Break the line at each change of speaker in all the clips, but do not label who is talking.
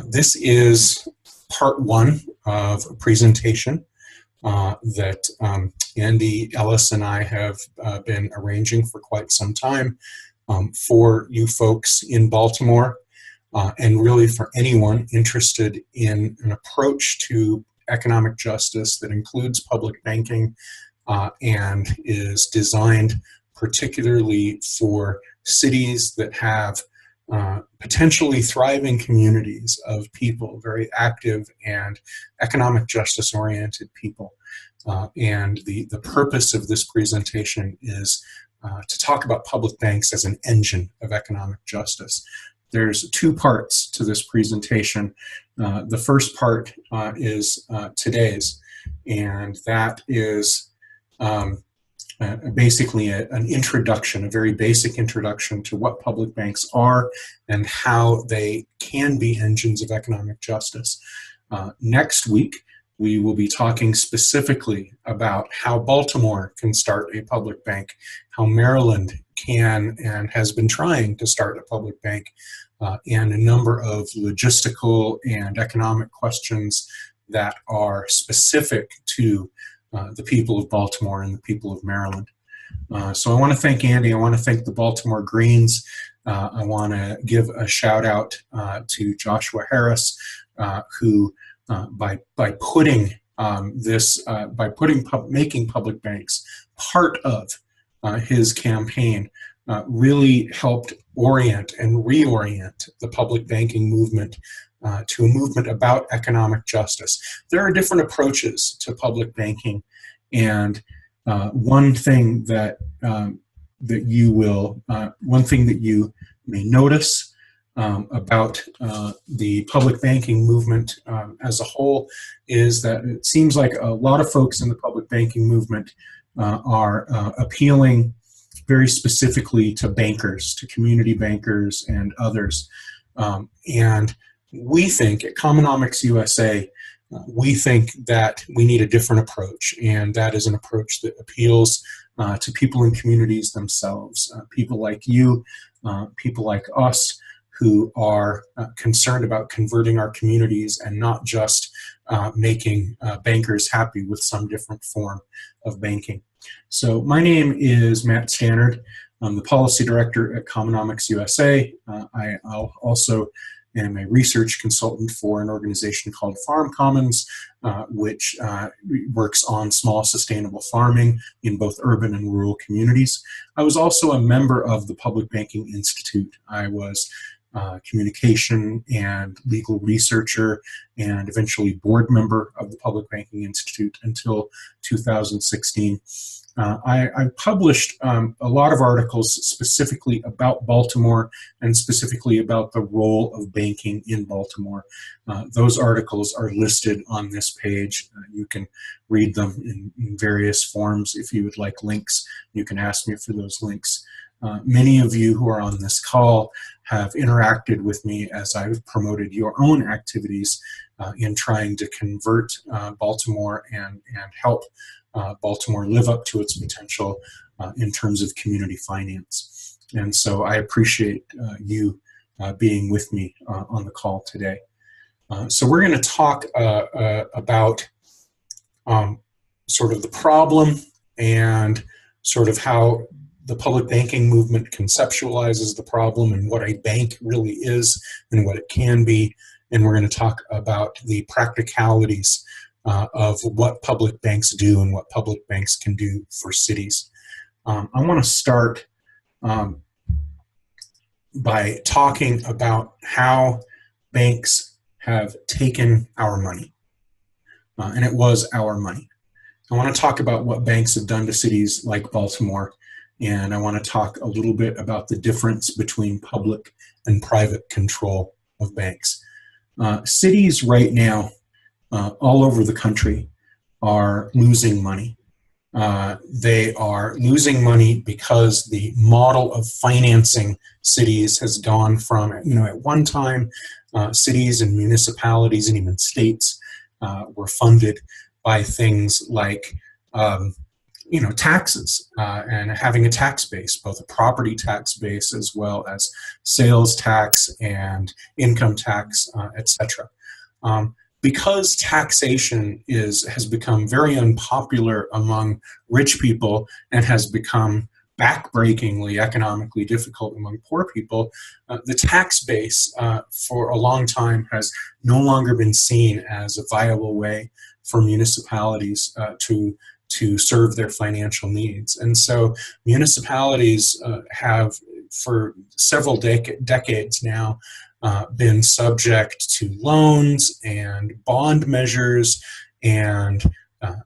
This is part one of a presentation that Andy Ellis and I have been arranging for quite some time for you folks in Baltimore and really for anyone interested in an approach to economic justice that includes public banking and is designed particularly for cities that have potentially thriving communities of people, very active and economic justice oriented people. And the purpose of this presentation is to talk about public banks as an engine of economic justice. There's two parts to this presentation. The first part is today's, and that is basically an introduction, a very basic introduction to what public banks are and how they can be engines of economic justice. Next week, we will be talking specifically about how Baltimore can start a public bank, how Maryland can and has been trying to start a public bank, and a number of logistical and economic questions that are specific to the people of Baltimore and the people of Maryland. So I want to thank Andy. I want to thank the Baltimore Greens. I want to give a shout out to Joshua Harris, who by putting making public banks part of his campaign, really helped orient and reorient the public banking movement to a movement about economic justice. There are different approaches to public banking, and one thing that you may notice about the public banking movement as a whole is that it seems like a lot of folks in the public banking movement are appealing very specifically to bankers, to community bankers and others. And we think at Commonomics USA, we think that we need a different approach, and that is an approach that appeals to people in communities themselves, people like you, people like us, who are concerned about converting our communities and not just making bankers happy with some different form of banking. So my name is Matt Stannard. I'm the policy director at Commonomics USA. I'll also am a research consultant for an organization called Farm Commons, which works on small sustainable farming in both urban and rural communities. I was also a member of the Public Banking Institute. I was communication and legal researcher and eventually board member of the Public Banking Institute until 2016. I published a lot of articles specifically about Baltimore and specifically about the role of banking in Baltimore. Those articles are listed on this page. You can read them in various forms. If you would like links, you can ask me for those links. Many of you who are on this call have interacted with me as I've promoted your own activities in trying to convert Baltimore and help Baltimore live up to its potential in terms of community finance. And so I appreciate you being with me on the call today. So we're going to talk about sort of the problem and sort of how the public banking movement conceptualizes the problem and what a bank really is and what it can be. And we're going to talk about the practicalities of what public banks do and what public banks can do for cities. I want to start by talking about how banks have taken our money, and it was our money. I want to talk about what banks have done to cities like Baltimore, and I want to talk a little bit about the difference between public and private control of banks. Cities right now all over the country are losing money. They are losing money because the model of financing cities has gone from, at one time, cities and municipalities and even states were funded by things like taxes and having a tax base, both a property tax base as well as sales tax and income tax, etc. Because taxation has become very unpopular among rich people and has become backbreakingly economically difficult among poor people, the tax base for a long time has no longer been seen as a viable way for municipalities to serve their financial needs. And so municipalities have, for several decades now, been subject to loans and bond measures and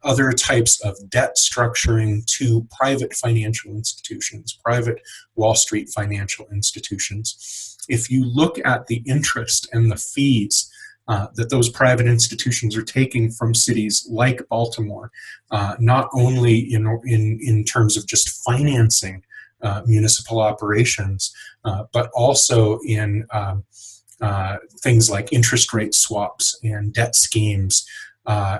other types of debt structuring to private financial institutions, private Wall Street financial institutions. If you look at the interest and the fees that those private institutions are taking from cities like Baltimore, not only in terms of just financing municipal operations, but also in things like interest rate swaps and debt schemes,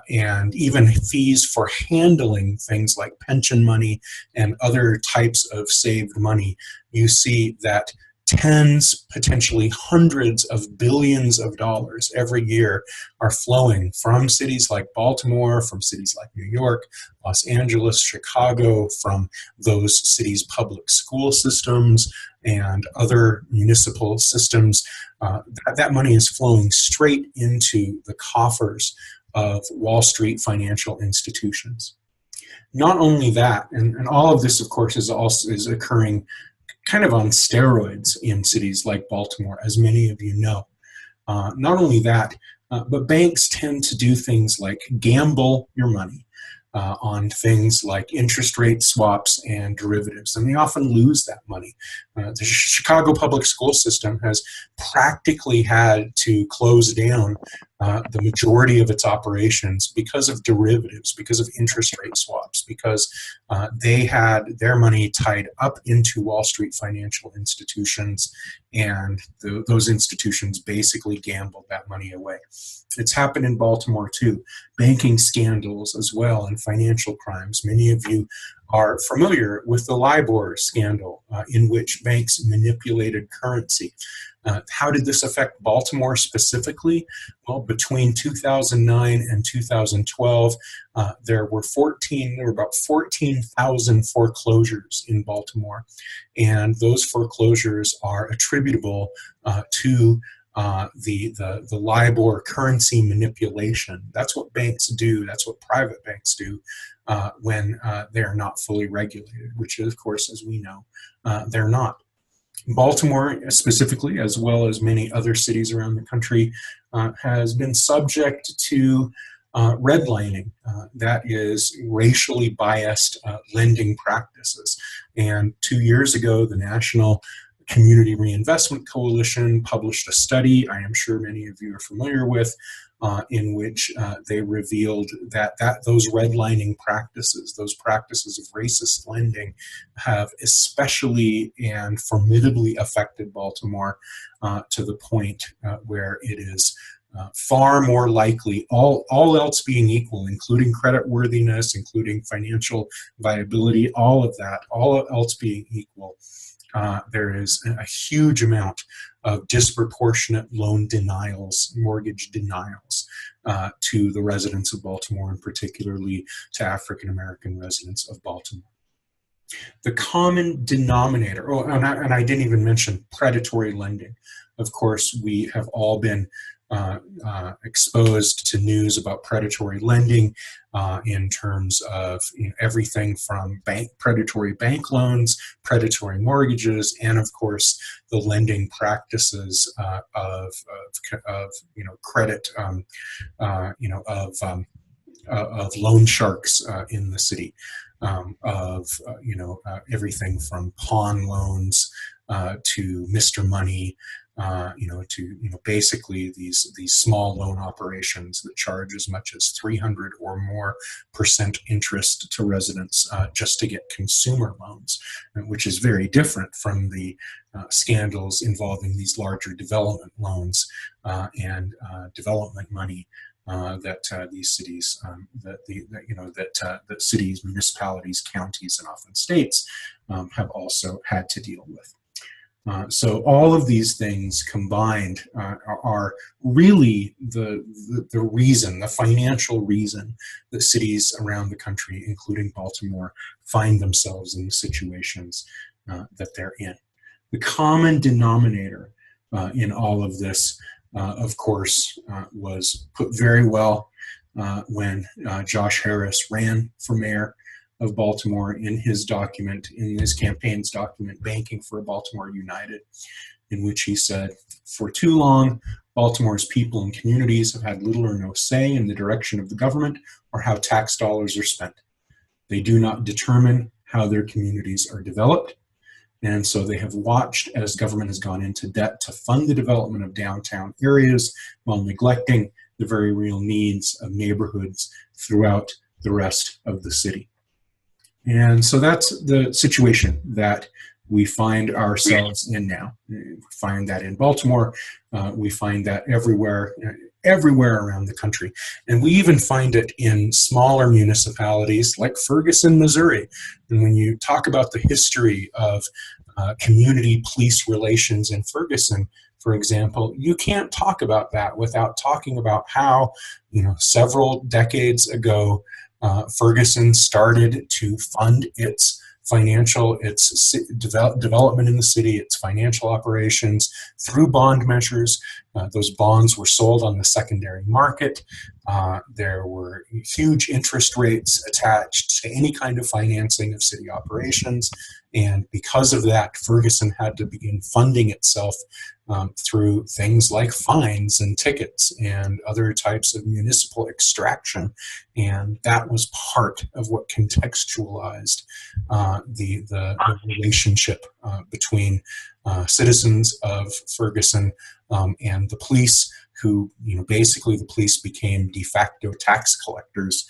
and even fees for handling things like pension money and other types of saved money, you see that tens, potentially hundreds of billions of dollars every year are flowing from cities like Baltimore, from cities like New York, Los Angeles, Chicago, from those cities' public school systems and other municipal systems. That money is flowing straight into the coffers of Wall Street financial institutions. Not only that, and all of this, of course, is occurring kind of on steroids in cities like Baltimore, as many of you know. Not only that, but banks tend to do things like gamble your money on things like interest rate swaps and derivatives, and they often lose that money. The Chicago public school system has practically had to close down the majority of its operations because of derivatives, because of interest rate swaps, because they had their money tied up into Wall Street financial institutions, and those institutions basically gambled that money away. It's happened in Baltimore too. Banking scandals as well, and financial crimes. Many of you are familiar with the LIBOR scandal, in which banks manipulated currency. How did this affect Baltimore specifically? Well, between 2009 and 2012, there were about 14,000 foreclosures in Baltimore, and those foreclosures are attributable to the LIBOR currency manipulation. That's what banks do. That's what private banks do when they're not fully regulated, which, of course, as we know, they're not. Baltimore specifically, as well as many other cities around the country, has been subject to redlining, that is racially biased lending practices. And 2 years ago, the National Community Reinvestment Coalition published a study I am sure many of you are familiar with, in which they revealed that those redlining practices, those practices of racist lending, have especially and formidably affected Baltimore to the point where it is far more likely, all else being equal, including creditworthiness, including financial viability, all of that, all else being equal, there is a huge amount of disproportionate loan denials, mortgage denials to the residents of Baltimore, and particularly to African American residents of Baltimore. The common denominator, and I didn't even mention predatory lending. Of course, we have all been exposed to news about predatory lending in terms of everything from predatory bank loans, predatory mortgages, and of course the lending practices of credit, of loan sharks in the city, everything from pawn loans to Mr. Money, basically these small loan operations that charge as much as 300 or more % interest to residents just to get consumer loans, which is very different from the scandals involving these larger development loans and development money that these cities, that cities, municipalities, counties, and often states have also had to deal with. So all of these things combined are really the reason, the financial reason that cities around the country, including Baltimore, find themselves in the situations that they're in. The common denominator in all of this, of course, was put very well when Josh Harris ran for mayor of Baltimore in his document, in his campaign's document, Banking for a Baltimore United, in which he said, "For too long, Baltimore's people and communities have had little or no say in the direction of the government or how tax dollars are spent. They do not determine how their communities are developed, and so they have watched as government has gone into debt to fund the development of downtown areas while neglecting the very real needs of neighborhoods throughout the rest of the city." And so that's the situation that we find ourselves in now. We find that in Baltimore. We find that everywhere around the country. And we even find it in smaller municipalities like Ferguson, Missouri. And when you talk about the history of community police relations in Ferguson, for example, you can't talk about that without talking about how, several decades ago, Ferguson started to fund its development in the city, its financial operations through bond measures. Those bonds were sold on the secondary market. There were huge interest rates attached to any kind of financing of city operations. And because of that, Ferguson had to begin funding itself through things like fines and tickets and other types of municipal extraction. And that was part of what contextualized the relationship between citizens of Ferguson and the police, who, basically the police became de facto tax collectors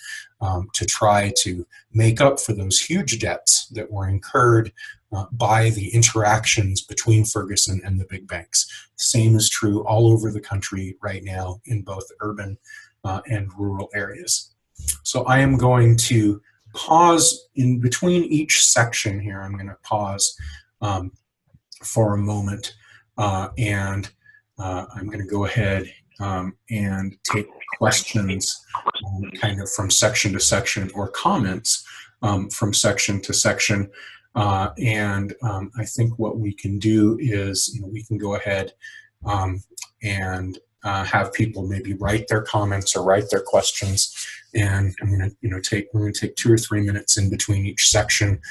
to try to make up for those huge debts that were incurred by the interactions between Ferguson and the big banks. The same is true all over the country right now in both urban and rural areas. So I am going to pause in between each section here. I'm going to pause for a moment and I'm going to go ahead and take questions kind of from section to section, or comments from section to section. And I think what we can do is, we can go ahead and have people maybe write their comments or write their questions. And I'm going to, we're going to take 2 or 3 minutes in between each section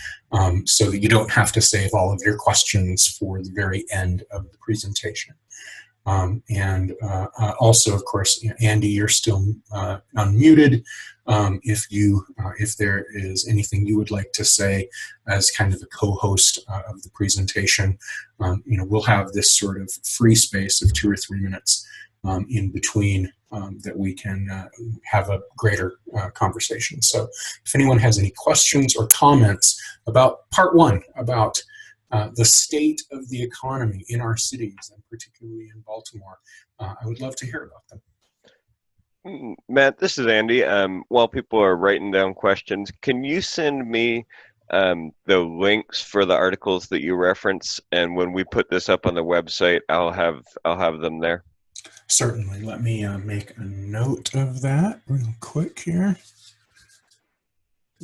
so that you don't have to save all of your questions for the very end of the presentation. Also, of course, Andy, you're still unmuted. If there is anything you would like to say as kind of the co-host of the presentation, we'll have this sort of free space of 2 or 3 minutes in between that we can have a greater conversation. So if anyone has any questions or comments about part 1, about the state of the economy in our cities, and particularly in Baltimore, I would love to hear about them.
Matt, this is Andy. While people are writing down questions, can you send me the links for the articles that you reference, and when we put this up on the website, I'll have them there.
Certainly. Let me make a note of that real quick here.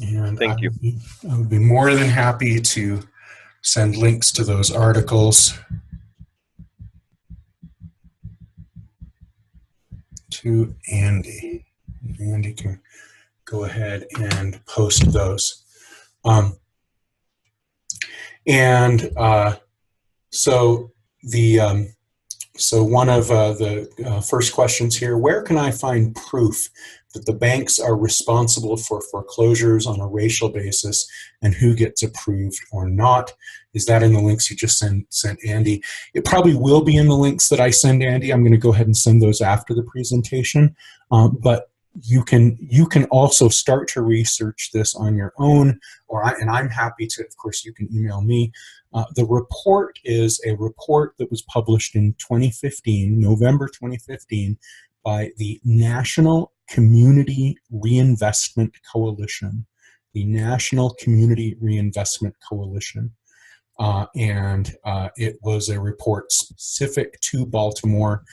And
thank you.
I would be more than happy to send links to those articles to Andy. Andy can go ahead and post those. So one of the first questions here: where can I find proof that the banks are responsible for foreclosures on a racial basis and who gets approved or not. Is that in the links you just sent Andy? It probably will be in the links that I send Andy. I'm going to go ahead and send those after the presentation. But you can also start to research this on your own, and I'm happy to. Of course, you can email me. The report is a report that was published in 2015, November 2015, by the National Community Reinvestment Coalition. The National Community Reinvestment Coalition. It was a report specific to Baltimore.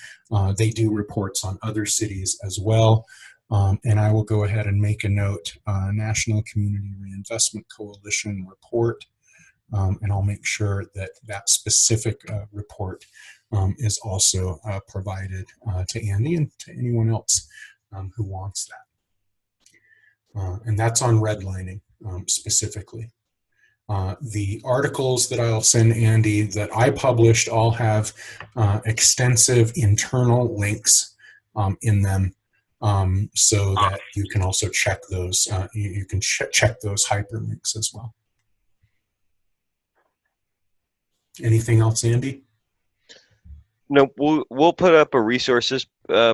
They do reports on other cities as well. And I will go ahead and make a note, National Community Reinvestment Coalition report, and I'll make sure that that specific report is also provided to Andy and to anyone else who wants that. And that's on redlining specifically. The articles that I'll send Andy that I published all have extensive internal links in them, so that you can also check those. You can check those hyperlinks as well. Anything else, Andy?
No, we'll put up a resources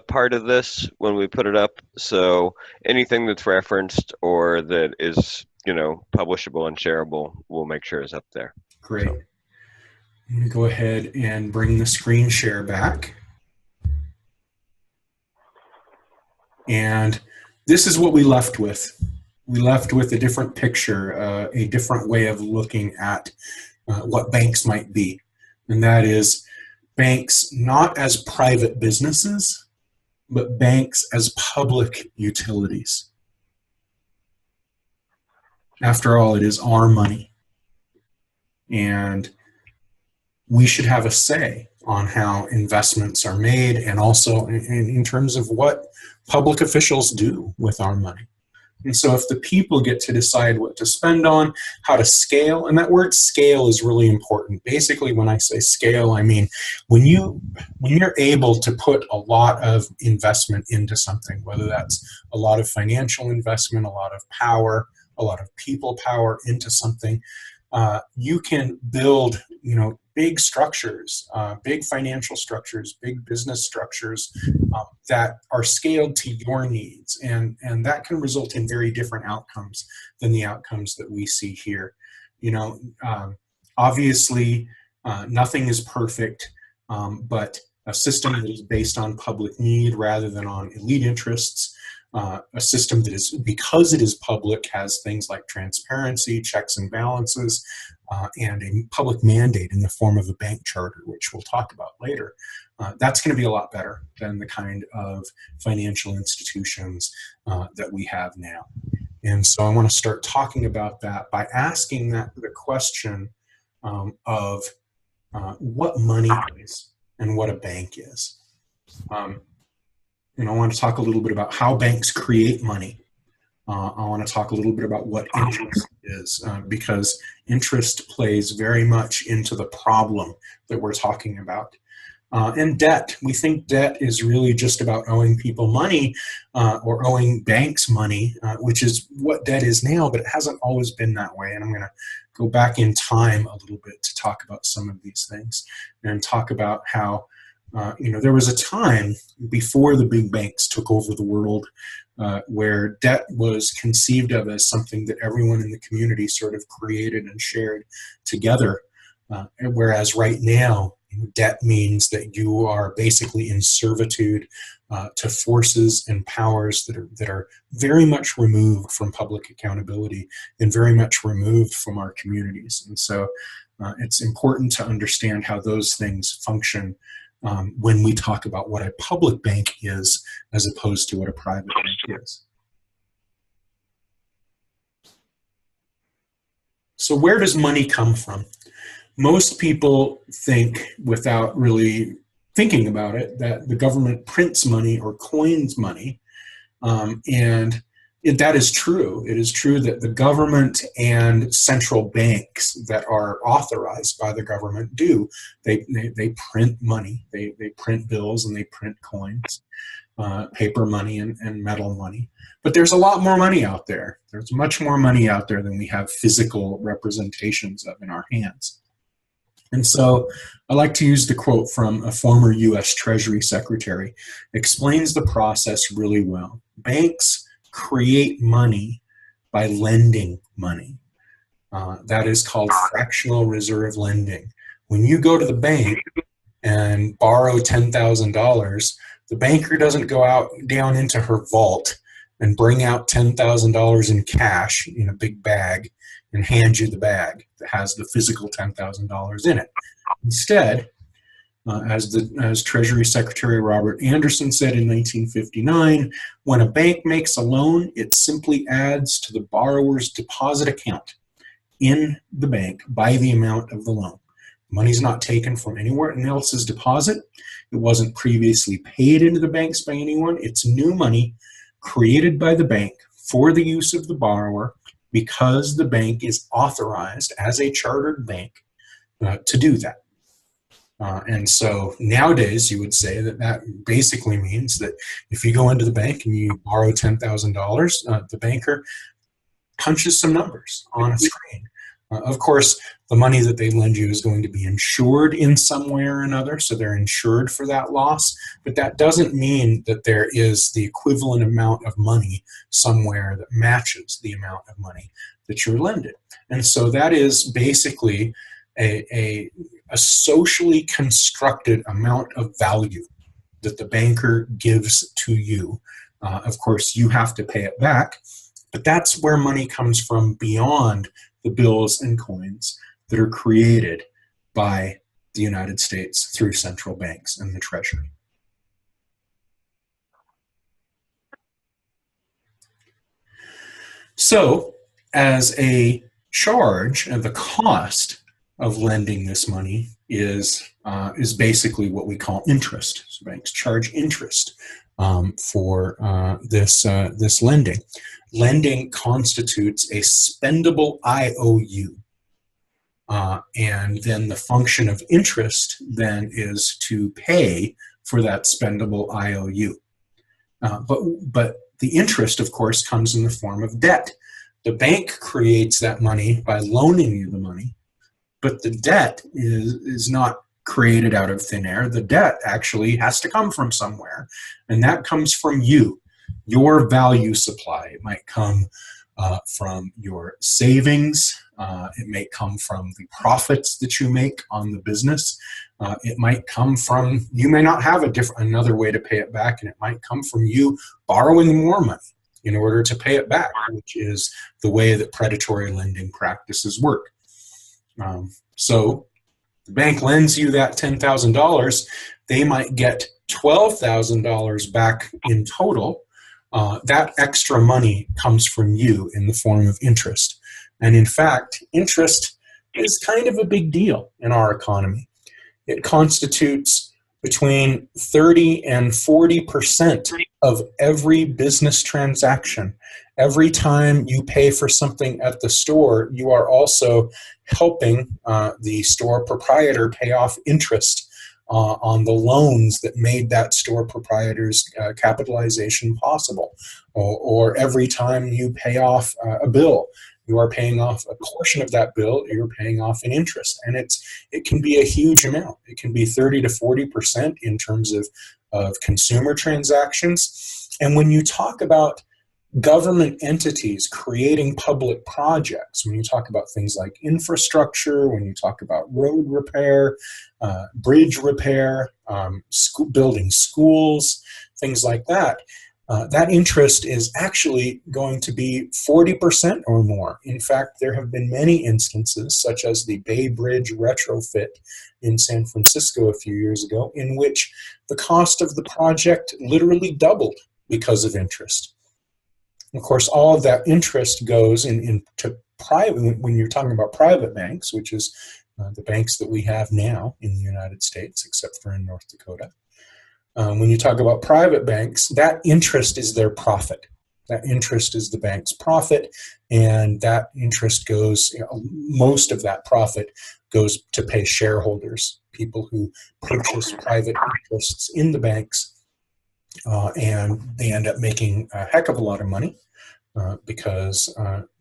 part of this when we put it up. So anything that's referenced or that is, publishable and shareable, we'll make sure is up there.
Great. So. I'm going to go ahead and bring the screen share back. And this is what we left with. We left with a different picture, a different way of looking at what banks might be. And that is banks not as private businesses, but banks as public utilities. After all, it is our money. And we should have a say on how investments are made, and also in terms of what public officials do with our money. And so if the people get to decide what to spend on, how to scale, and that word scale is really important. Basically, when I say scale, I mean when you're able to put a lot of investment into something, whether that's a lot of financial investment, a lot of power, a lot of people power into something, you can build, big structures, big financial structures, big business structures that are scaled to your needs. And that can result in very different outcomes than the outcomes that we see here. Obviously, nothing is perfect, but a system that is based on public need rather than on elite interests, a system that is, because it is public, has things like transparency, checks and balances, and a public mandate in the form of a bank charter, which we'll talk about later. That's going to be a lot better than the kind of financial institutions that we have now. And so I want to start talking about that by asking the question of what money is and what a bank is. And I want to talk a little bit about how banks create money. I want to talk a little bit about what interest is, because interest plays very much into the problem that we're talking about. And debt. We think debt is really just about owing people money or owing banks money, which is what debt is now, but it hasn't always been that way. And I'm going to go back in time a little bit to talk about some of these things and talk about how there was a time before the big banks took over the world where debt was conceived of as something that everyone in the community sort of created and shared together. Whereas right now, debt means that you are basically in servitude to forces and powers that are very much removed from public accountability and very much removed from our communities. And so it's important to understand how those things function when we talk about what a public bank is as opposed to what a private bank is. So where does money come from? Most people think, without really thinking about it, that the government prints money or coins money. And That is true. It is true that the government and central banks that are authorized by the government do. They print money. They print bills and they print coins, paper money and metal money. But there's a lot more money out there. There's much more money out there than we have physical representations of in our hands. And so I like to use the quote from a former U.S. Treasury Secretary. Explains the process really well. Banks create money by lending money. That is called fractional reserve lending. When you go to the bank and borrow $10,000, the banker doesn't go out down into her vault and bring out $10,000 in cash in a big bag and hand you the bag that has the physical $10,000 in it. Instead, as Treasury Secretary Robert Anderson said in 1959, when a bank makes a loan, it simply adds to the borrower's deposit account in the bank by the amount of the loan. Money's not taken from anywhere else's deposit. It wasn't previously paid into the banks by anyone. It's new money created by the bank for the use of the borrower because the bank is authorized as a chartered bank to do that. And so nowadays you would say that that basically means that if you go into the bank and you borrow $10,000, the banker punches some numbers on a screen. Of course, the money that they lend you is going to be insured in some way or another, so they're insured for that loss, but that doesn't mean that there is the equivalent amount of money somewhere that matches the amount of money that you're lended. And so that is basically a socially constructed amount of value that the banker gives to you. Of course, you have to pay it back, but that's where money comes from beyond the bills and coins that are created by the United States through central banks and the Treasury. So, as a charge, the cost of lending this money is basically what we call interest. So banks charge interest for this lending. Lending constitutes a spendable IOU. And then the function of interest then is to pay for that spendable IOU. But the interest, of course, comes in the form of debt. The bank creates that money by loaning you the money, but the debt is not created out of thin air. The debt actually has to come from somewhere, and that comes from you, your value supply. It might come from your savings. It may come from the profits that you make on the business. It might come from, you may not have another way to pay it back, and it might come from you borrowing more money in order to pay it back, which is the way that predatory lending practices work. So the bank lends you that $10,000. They might get $12,000 back in total. That extra money comes from you in the form of interest. And in fact, interest is kind of a big deal in our economy. It constitutes between 30 and 40% of every business transaction. Every time you pay for something at the store, you are also helping the store proprietor pay off interest on the loans that made that store proprietor's capitalization possible. Or every time you pay off a bill, you are paying off a portion of that bill, you're paying off in interest. And it can be a huge amount. It can be 30 to 40% in terms of consumer transactions. And when you talk about government entities creating public projects, when you talk about things like infrastructure, when you talk about road repair, bridge repair, building schools, things like that, that interest is actually going to be 40% or more. In fact, there have been many instances, such as the Bay Bridge retrofit in San Francisco a few years ago, in which the cost of the project literally doubled because of interest. Of course, all of that interest goes into private, when you're talking about private banks, which is the banks that we have now in the United States, except for in North Dakota. When you talk about private banks, that interest is their profit. That interest is the bank's profit, and that interest goes, most of that profit goes to pay shareholders, people who purchase private interests in the banks, and they end up making a heck of a lot of money because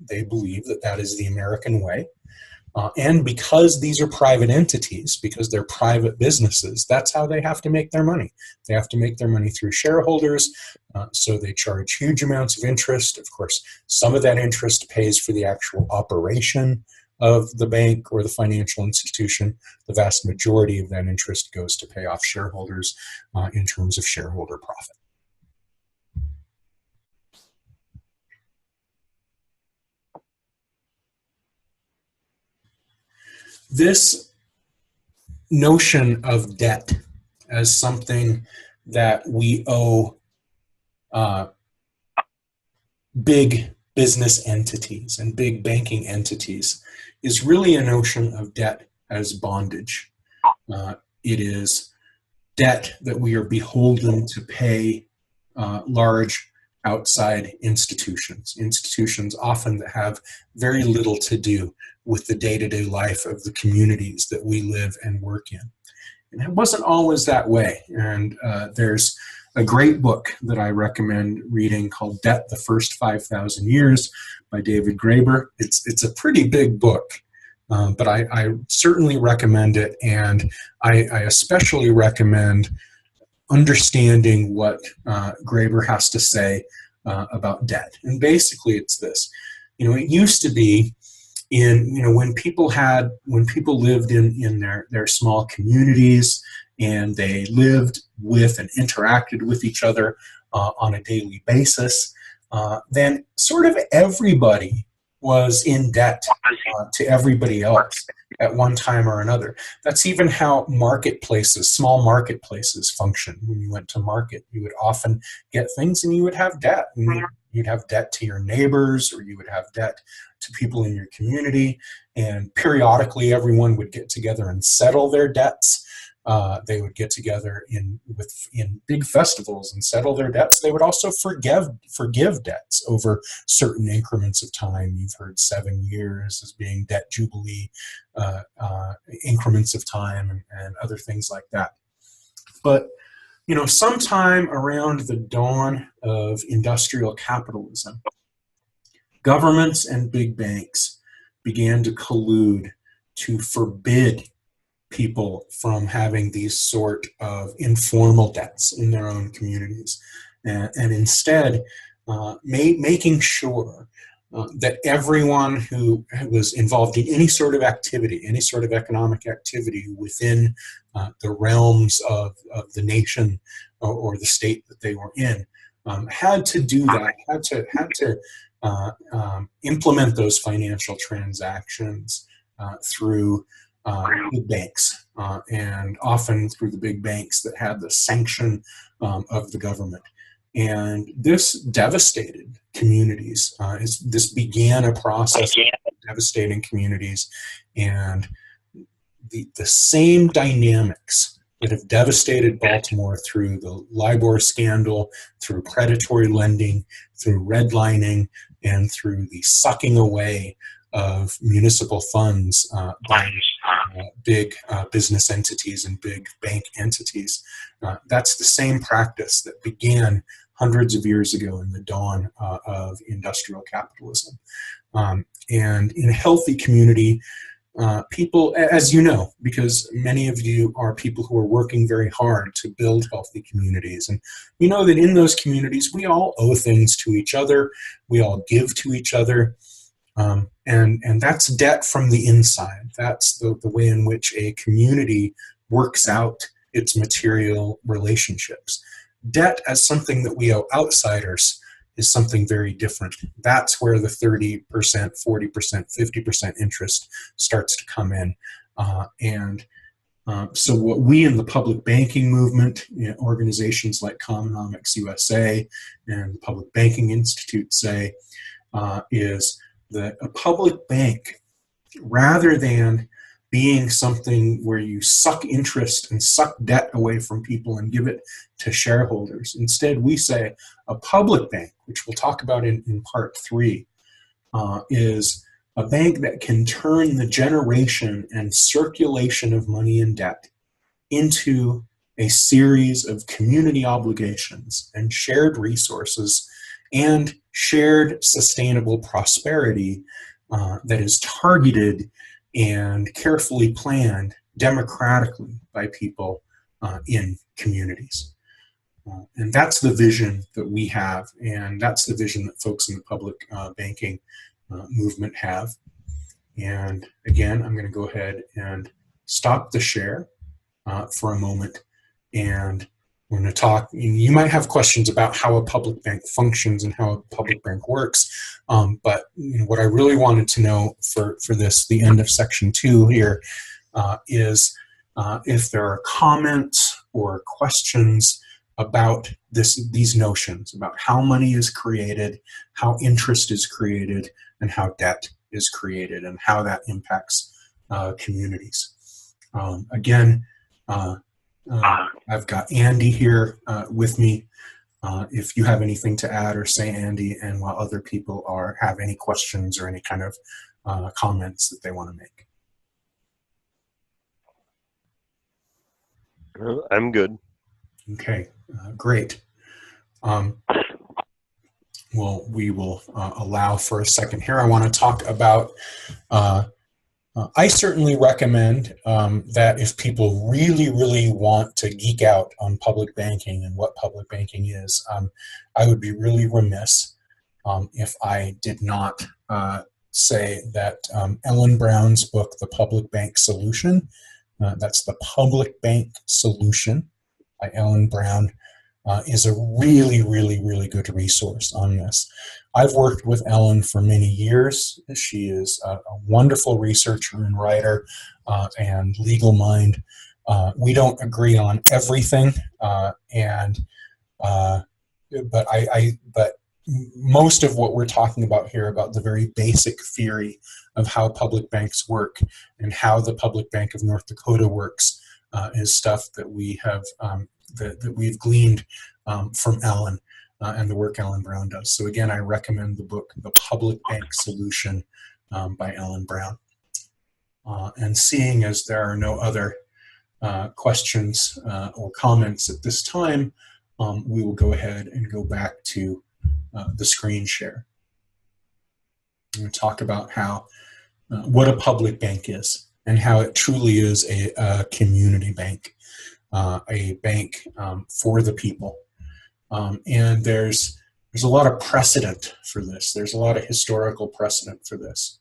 they believe that that is the American way. And because these are private entities, because they're private businesses, that's how they have to make their money. They have to make their money through shareholders, so they charge huge amounts of interest. Of course, some of that interest pays for the actual operation of the bank or the financial institution. The vast majority of that interest goes to pay off shareholders in terms of shareholder profit. This notion of debt as something that we owe big business entities and big banking entities is really a notion of debt as bondage. It is debt that we are beholden to pay large outside institutions often that have very little to do with the day-to-day life of the communities that we live and work in. And it wasn't always that way. And there's a great book that I recommend reading called Debt, the First 5,000 Years by David Graeber. It's a pretty big book, but I certainly recommend it. And I especially recommend understanding what Graeber has to say about debt. And basically it's this. It used to be when people lived in their small communities, and they lived with and interacted with each other on a daily basis, then sort of everybody was in debt to everybody else at one time or another. That's even how small marketplaces function. When you went to market, you would often get things and you would have debt. And you'd have debt to your neighbors, or you would have debt to people in your community, and periodically everyone would get together and settle their debts. They would get together in big festivals and settle their debts. They would also forgive debts over certain increments of time. You've heard 7 years as being debt jubilee increments of time, and other things like that. But sometime around the dawn of industrial capitalism, governments and big banks began to collude to forbid people from having these sort of informal debts in their own communities, and instead making sure that everyone who was involved in any sort of activity, any sort of economic activity within the realms of the nation or the state that they were in, had to do that, had to implement those financial transactions through big banks, and often through the big banks that had the sanction of the government. And this devastated communities. This began a process of devastating communities, and the same dynamics that have devastated Baltimore through the LIBOR scandal, through predatory lending, through redlining, and through the sucking away of municipal funds by big business entities and big bank entities. That's the same practice that began hundreds of years ago in the dawn of industrial capitalism. And in a healthy community, people, as you know, because many of you are people who are working very hard to build healthy communities, and you know that in those communities we all owe things to each other, we all give to each other, and that's debt from the inside. That's the way in which a community works out its material relationships. Debt as something that we owe outsiders is something very different. That's where the 30%, 40%, 50% interest starts to come in. So what we in the public banking movement, organizations like Commonomics USA and the Public Banking Institute say is that a public bank, rather than being something where you suck interest and suck debt away from people and give it to shareholders. Instead, we say a public bank, which we'll talk about in part 3, is a bank that can turn the generation and circulation of money and debt into a series of community obligations and shared resources and shared sustainable prosperity that is targeted and carefully planned democratically by people in communities. And that's the vision that we have, and that's the vision that folks in the public banking movement have. And again, I'm going to go ahead and stop the share for a moment, and we're going to talk. You might have questions about how a public bank functions and how a public bank works, but what I really wanted to know for this, the end of section 2 here, is if there are comments or questions about these notions, about how money is created, how interest is created, and how debt is created, and how that impacts communities. Again, I've got Andy here with me. If you have anything to add or say, Andy, and while other people have any questions or any kind of comments that they want to make.
I'm good.
Okay, great. Well, we will allow for a second here. I want to talk about, I certainly recommend that if people really, really want to geek out on public banking and what public banking is, I would be really remiss if I did not say that Ellen Brown's book, The Public Bank Solution, that's The Public Bank Solution by Ellen Brown, is a really, really, really good resource on this. I've worked with Ellen for many years. She is a wonderful researcher and writer and legal mind. We don't agree on everything, but most of what we're talking about here, about the very basic theory of how public banks work and how the Public Bank of North Dakota works, is stuff that we have that we've gleaned from Ellen and the work Ellen Brown does. So again, I recommend the book The Public Bank Solution by Ellen Brown. And seeing as there are no other questions or comments at this time, we will go ahead and go back to the screen share. I'm going to talk about how what a public bank is and how it truly is a community bank, a bank for the people. And there's a lot of precedent for this. There's a lot of historical precedent for this.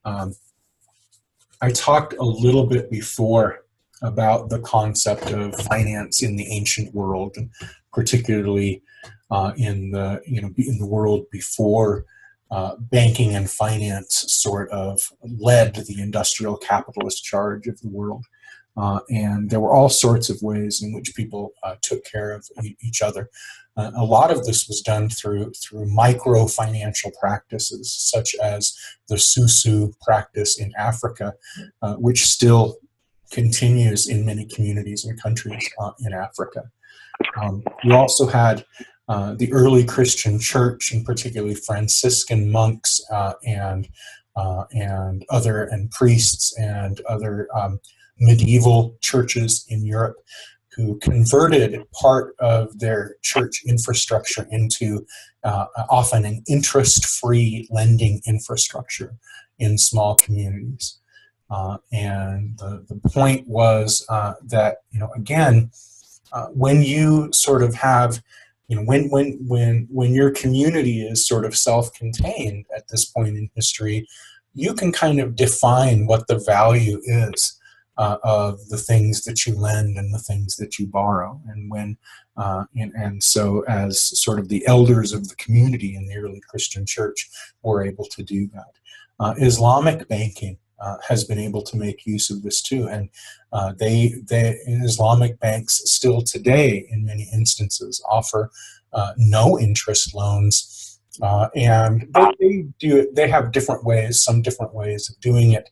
I talked a little bit before about the concept of finance in the ancient world, and particularly in the world before banking and finance sort of led the industrial capitalist charge of the world. And there were all sorts of ways in which people took care of each other. A lot of this was done through micro financial practices, such as the susu practice in Africa, which still continues in many communities and countries in Africa. You also had the early Christian church, and particularly Franciscan monks and priests and other medieval churches in Europe, who converted part of their church infrastructure into often an interest-free lending infrastructure in small communities. And the point was that, again, when you sort of have, when your community is sort of self-contained at this point in history, you can kind of define what the value is of the things that you lend and the things that you borrow. And when and so as sort of the elders of the community in the early Christian church were able to do that. Islamic banking has been able to make use of this too, and Islamic banks still today in many instances offer no interest loans, and they have different ways, some different ways of doing it.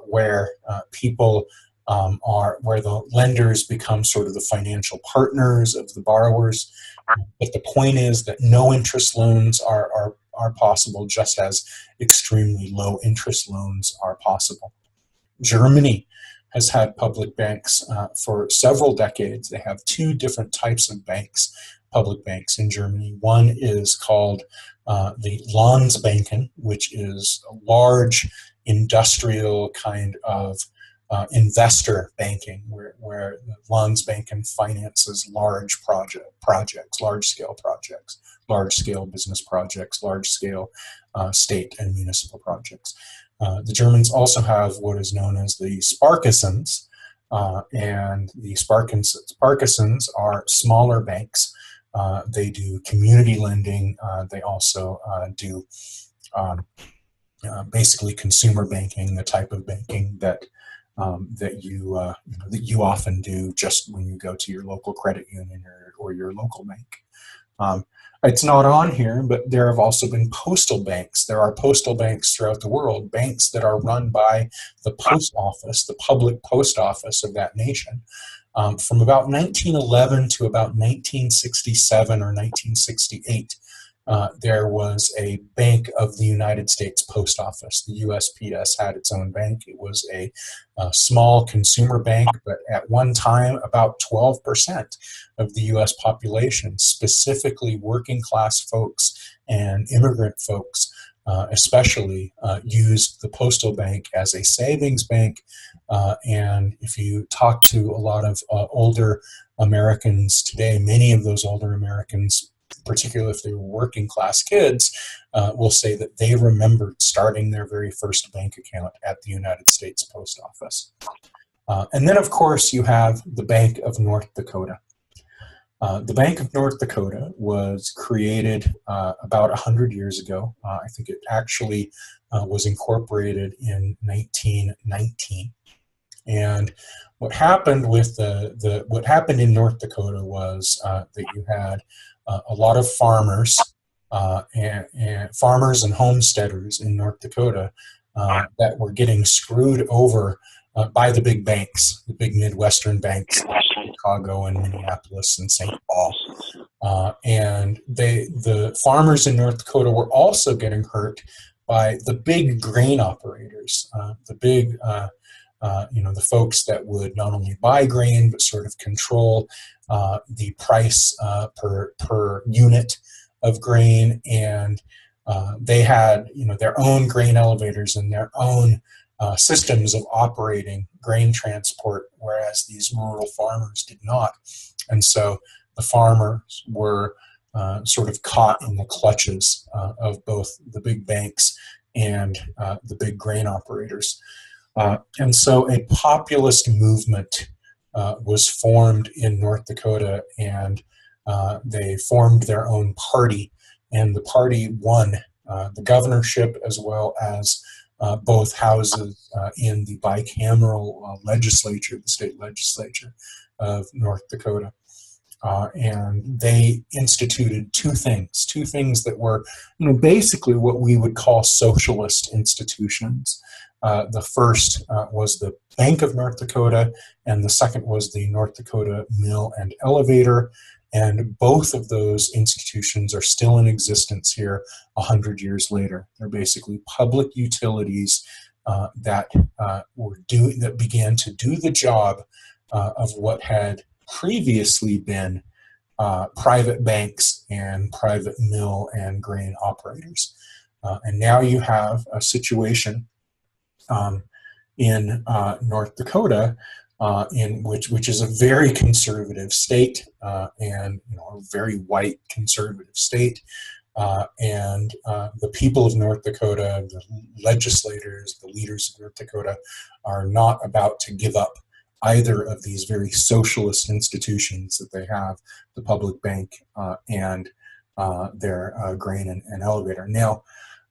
where people where the lenders become sort of the financial partners of the borrowers. But the point is that no interest loans are possible, just as extremely low interest loans are possible. Germany has had public banks for several decades. They have two different types of banks, public banks in Germany. One is called the Landsbanken, which is a large industrial kind of investor banking, where the Landsbanken finances large projects, large-scale business projects, large-scale state and municipal projects. The Germans also have what is known as the Sparkassens, and the Sparkassens are smaller banks. They do community lending. They also do basically consumer banking, the type of banking that that you often do just when you go to your local credit union or your local bank. It's not on here, but there have also been postal banks. There are postal banks throughout the world, banks that are run by the post office, the public post office of that nation. From about 1911 to about 1967 or 1968, there was a Bank of the United States Post Office. The USPS had its own bank. It was a small consumer bank, but at one time, about 12% of the US population, specifically working class folks and immigrant folks, especially, used the postal bank as a savings bank. And if you talk to a lot of older Americans today, many of those older Americans, particularly if they were working class kids, will say that they remembered starting their very first bank account at the United States Post Office. And then, of course, you have the Bank of North Dakota. The Bank of North Dakota was created about 100 years ago. I think it actually was incorporated in 1919. And what happened with what happened in North Dakota was that you had a lot of farmers and homesteaders in North Dakota that were getting screwed over by the big banks, the big Midwestern banks, like Chicago and Minneapolis and St. Paul. And the farmers in North Dakota were also getting hurt by the big grain operators, the folks that would not only buy grain, but sort of control the price per unit of grain. And they had, their own grain elevators and their own systems of operating grain transport, whereas these rural farmers did not. And so the farmers were sort of caught in the clutches of both the big banks and the big grain operators. And so a populist movement was formed in North Dakota, and they formed their own party, and the party won the governorship as well as both houses in the bicameral legislature, the state legislature of North Dakota. And they instituted two things that were, basically what we would call socialist institutions. The first was the Bank of North Dakota, and the second was the North Dakota Mill and Elevator. And both of those institutions are still in existence here 100 years later. They're basically public utilities that began to do the job of what had previously been private banks and private mill and grain operators. And now you have a situation in North Dakota, which is a very conservative state, and a very white conservative state, and the people of North Dakota, the legislators, the leaders of North Dakota, are not about to give up either of these very socialist institutions that they have, the public bank and their grain and elevator. Now,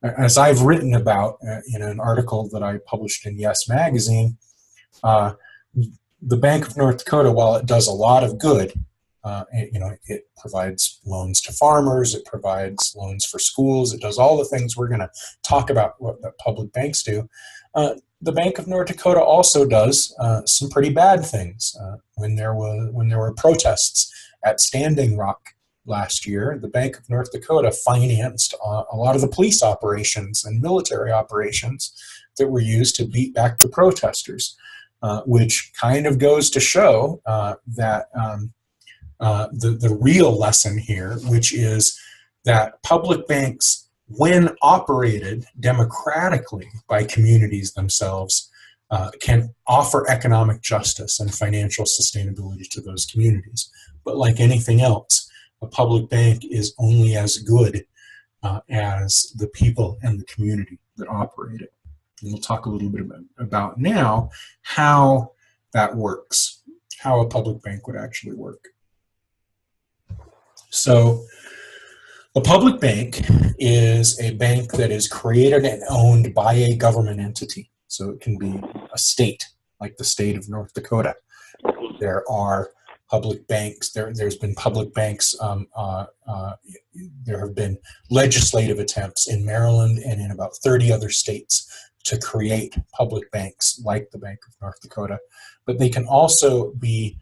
as I've written about in an article that I published in Yes Magazine, the Bank of North Dakota, while it does a lot of good, it provides loans to farmers, it provides loans for schools, it does all the things we're going to talk about what the public banks do. the Bank of North Dakota also does some pretty bad things. When there were protests at Standing Rock last year, the Bank of North Dakota financed a lot of the police operations and military operations that were used to beat back the protesters, which kind of goes to show that the real lesson here, which is that public banks, when operated democratically by communities themselves, can offer economic justice and financial sustainability to those communities. But like anything else, a public bank is only as good as the people and the community that operate it. And we'll talk a little bit about now how that works, how a public bank would actually work. So a public bank is a bank that is created and owned by a government entity. So it can be a state, like the state of North Dakota. There are public banks. There's been public banks. There have been legislative attempts in Maryland and in about 30 other states to create public banks like the Bank of North Dakota. But they can also be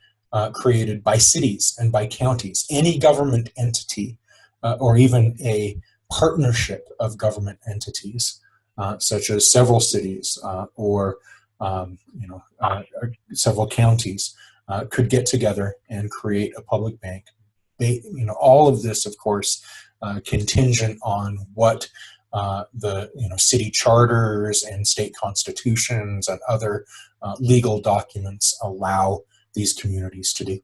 created by cities and by counties. Any government entity or even a partnership of government entities, such as several cities or several counties, could get together and create a public bank. All of this, of course, contingent on what the city charters and state constitutions and other legal documents allow these communities to do.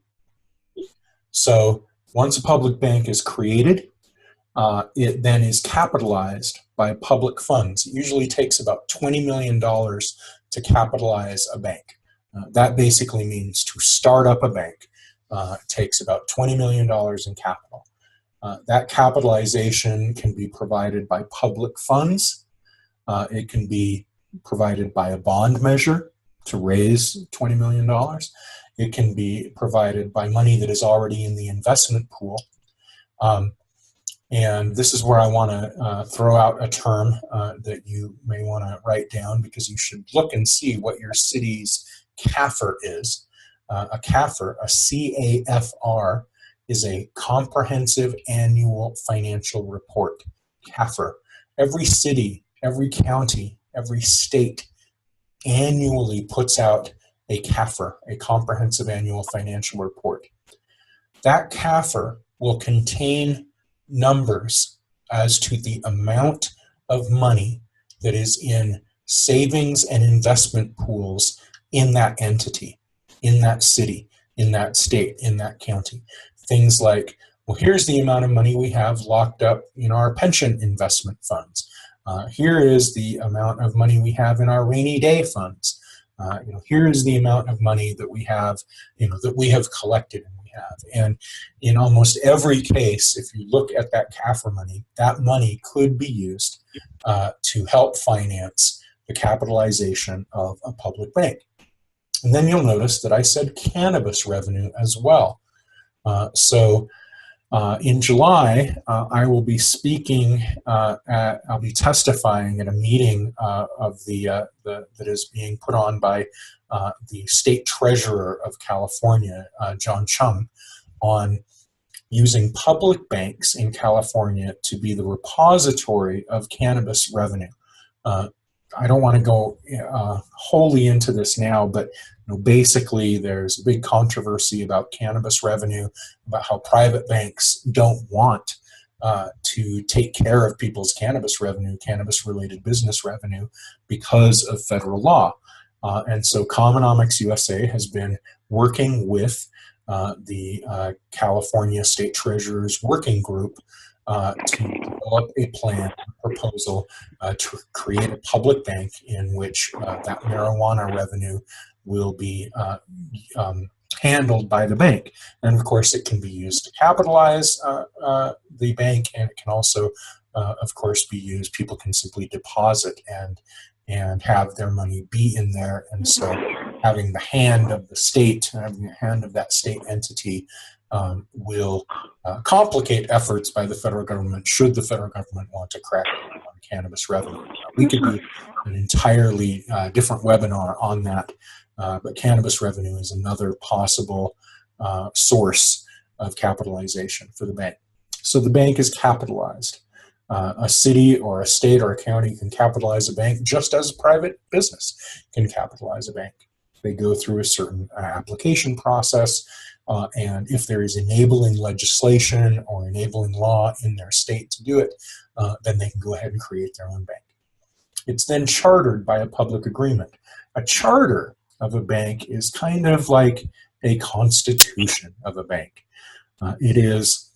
So once a public bank is created, it then is capitalized by public funds. It usually takes about $20 million to capitalize a bank. That basically means to start up a bank. It takes about $20 million in capital. That capitalization can be provided by public funds. It can be provided by a bond measure to raise $20 million. It can be provided by money that is already in the investment pool. And this is where I want to throw out a term that you may want to write down, because you should look and see what your city's CAFR is. A CAFR, a CAFR, is a comprehensive annual financial report. CAFR. Every city, every county, every state annually puts out a CAFR, a comprehensive annual financial report. That CAFR will contain numbers as to the amount of money that is in savings and investment pools in that entity, in that city, in that state, in that county. Things like, well, here's the amount of money we have locked up in our pension investment funds. Here is the amount of money we have in our rainy day funds. Here is the amount of money that we have, that we have collected and we have. And in almost every case, if you look at that CAFR money, that money could be used to help finance the capitalization of a public bank. And then you'll notice that I said cannabis revenue as well. In July, I will be speaking I'll be testifying at a meeting of that is being put on by the state treasurer of California, John Chung, on using public banks in California to be the repository of cannabis revenue. I don't want to go wholly into this now, but basically there's a big controversy about cannabis revenue, about how private banks don't want to take care of people's cannabis revenue, cannabis-related business revenue, because of federal law. And so Commonomics USA has been working with the California State Treasurer's Working Group to develop a plan, a proposal to create a public bank in which that marijuana revenue will be handled by the bank. And of course, it can be used to capitalize the bank, and it can also, of course, be used. People can simply deposit and have their money be in there. And so having the hand of the state, having the hand of that state entity will complicate efforts by the federal government should the federal government want to crack down on cannabis revenue. We could do an entirely different webinar on that, but cannabis revenue is another possible source of capitalization for the bank. So the bank is capitalized. A city or a state or a county can capitalize a bank just as a private business can capitalize a bank. They go through a certain application process, and if there is enabling legislation or enabling law in their state to do it, then they can go ahead and create their own bank. It's then chartered by a public agreement. A charter of a bank is kind of like a constitution of a bank. It is,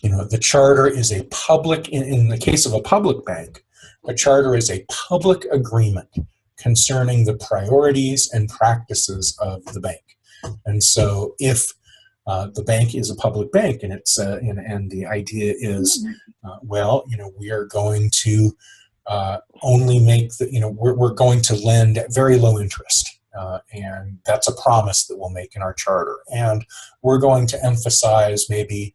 the charter is a public, in the case of a public bank, a charter is a public agreement concerning the priorities and practices of the bank. And so if the bank is a public bank and it's and the idea is, we are going to only make we're going to lend at very low interest. And that's a promise that we'll make in our charter. And we're going to emphasize maybe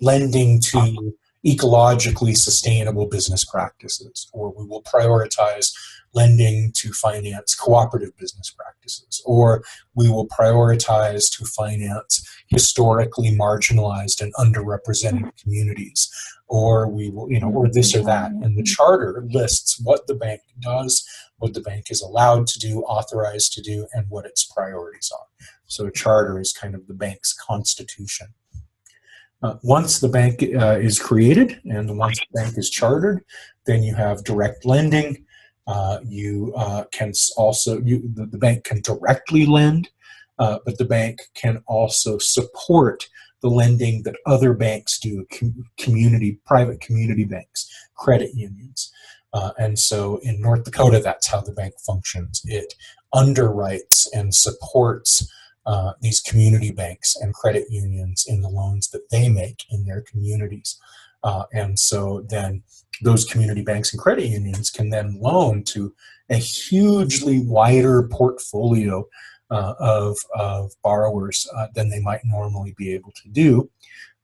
lending to ecologically sustainable business practices, or we will prioritize lending to finance cooperative business practices, or we will prioritize to finance historically marginalized and underrepresented communities, or we will, or this or that. And the charter lists what the bank does, what the bank is allowed to do, authorized to do, and what its priorities are. So a charter is kind of the bank's constitution. Once the bank is created and once the bank is chartered, then you have direct lending. The bank can directly lend, but the bank can also support the lending that other banks do, private community banks, credit unions. And so in North Dakota, that's how the bank functions. It underwrites and supports these community banks and credit unions in the loans that they make in their communities. And so then those community banks and credit unions can then loan to a hugely wider portfolio of borrowers than they might normally be able to do.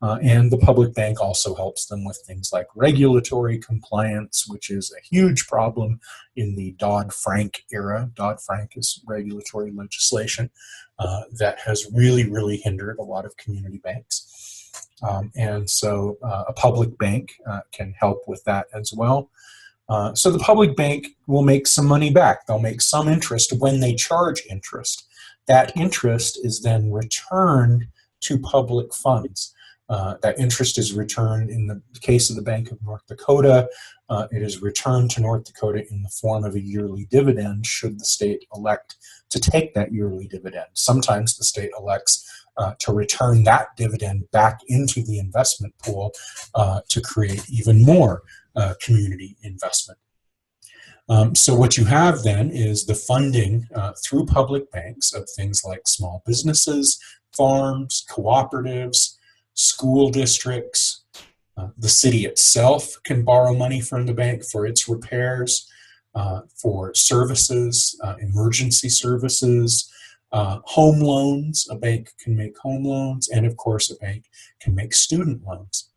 And the public bank also helps them with things like regulatory compliance, which is a huge problem in the Dodd-Frank era. Dodd-Frank is regulatory legislation that has really, really hindered a lot of community banks. And so a public bank can help with that as well. So the public bank will make some money back. They'll make some interest when they charge interest. That interest is then returned to public funds. That interest is returned in the case of the Bank of North Dakota. It is returned to North Dakota in the form of a yearly dividend should the state elect to take that yearly dividend. Sometimes the state elects to return that dividend back into the investment pool to create even more community investment. So what you have then is the funding through public banks of things like small businesses, farms, cooperatives, school districts. The city itself can borrow money from the bank for its repairs, for services, emergency services, home loans. A bank can make home loans, and of course a bank can make student loans.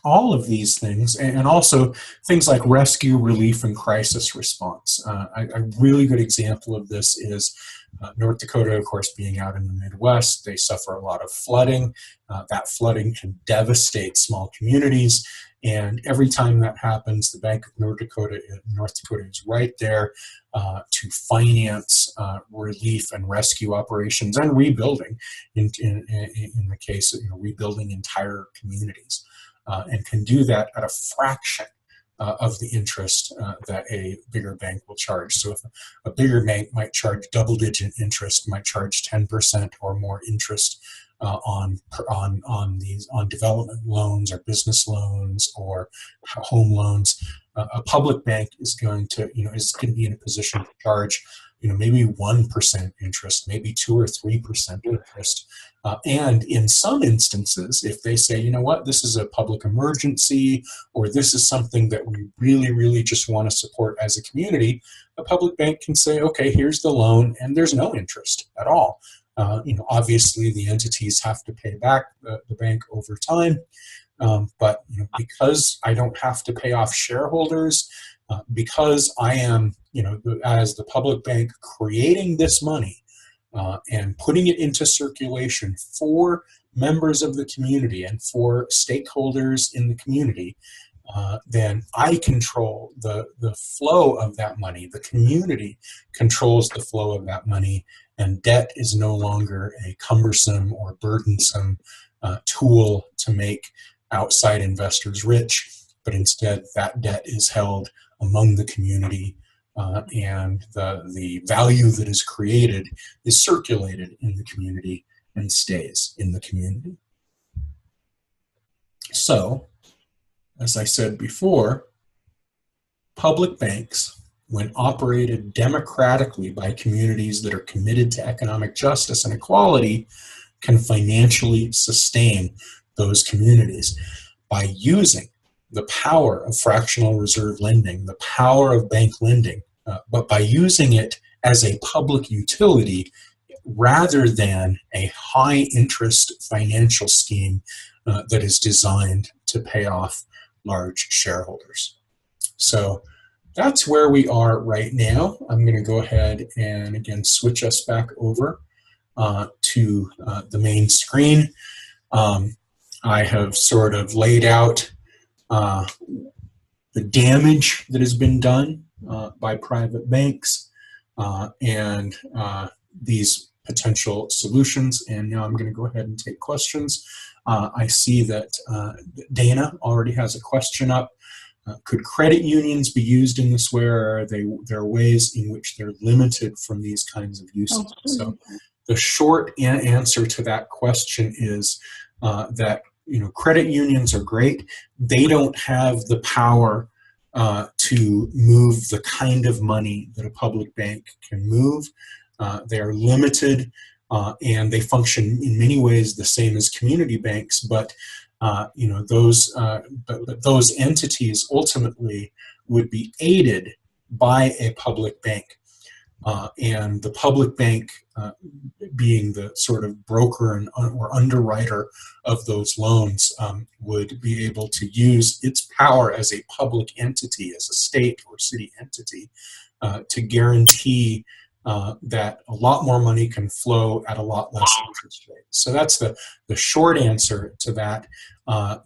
All of these things, and also things like rescue, relief, and crisis response. A really good example of this is North Dakota, of course, being out in the Midwest. They suffer a lot of flooding. That flooding can devastate small communities, and every time that happens, the Bank of North Dakota is right there to finance relief and rescue operations and rebuilding. In the case of rebuilding entire communities. And can do that at a fraction of the interest that a bigger bank will charge. So if a bigger bank might charge double-digit interest, might charge 10% or more interest on development loans or business loans or home loans, a public bank is going to be in a position to charge maybe 1% interest, maybe 2 or 3% interest. And in some instances, if they say, you know what, this is a public emergency, or this is something that we really, really just want to support as a community, a public bank can say, okay, here's the loan, and there's no interest at all. Obviously the entities have to pay back the bank over time, but because I don't have to pay off shareholders, because I am, as the public bank, creating this money and putting it into circulation for members of the community and for stakeholders in the community, then I control the flow of that money. The community controls the flow of that money, and debt is no longer a cumbersome or burdensome tool to make outside investors rich, but instead that debt is held among the community, and the value that is created is circulated in the community and stays in the community. So, as I said before, public banks, when operated democratically by communities that are committed to economic justice and equality, can financially sustain those communities by using the power of fractional reserve lending, the power of bank lending, but by using it as a public utility rather than a high interest financial scheme that is designed to pay off large shareholders. So that's where we are right now. I'm going to go ahead and again switch us back over to the main screen. I have sort of laid out the damage that has been done by private banks and these potential solutions. And now I'm going to go ahead and take questions. I see that Dana already has a question up. Could credit unions be used in this way, or are there are ways in which they're limited from these kinds of uses? So the short answer to that question is that credit unions are great. They don't have the power to move the kind of money that a public bank can move. They are limited, and they function in many ways the same as community banks, but those entities ultimately would be aided by a public bank, and the public bank, being the sort of broker or underwriter of those loans, would be able to use its power as a public entity, as a state or city entity, to guarantee that a lot more money can flow at a lot less interest rate. So that's the short answer to that.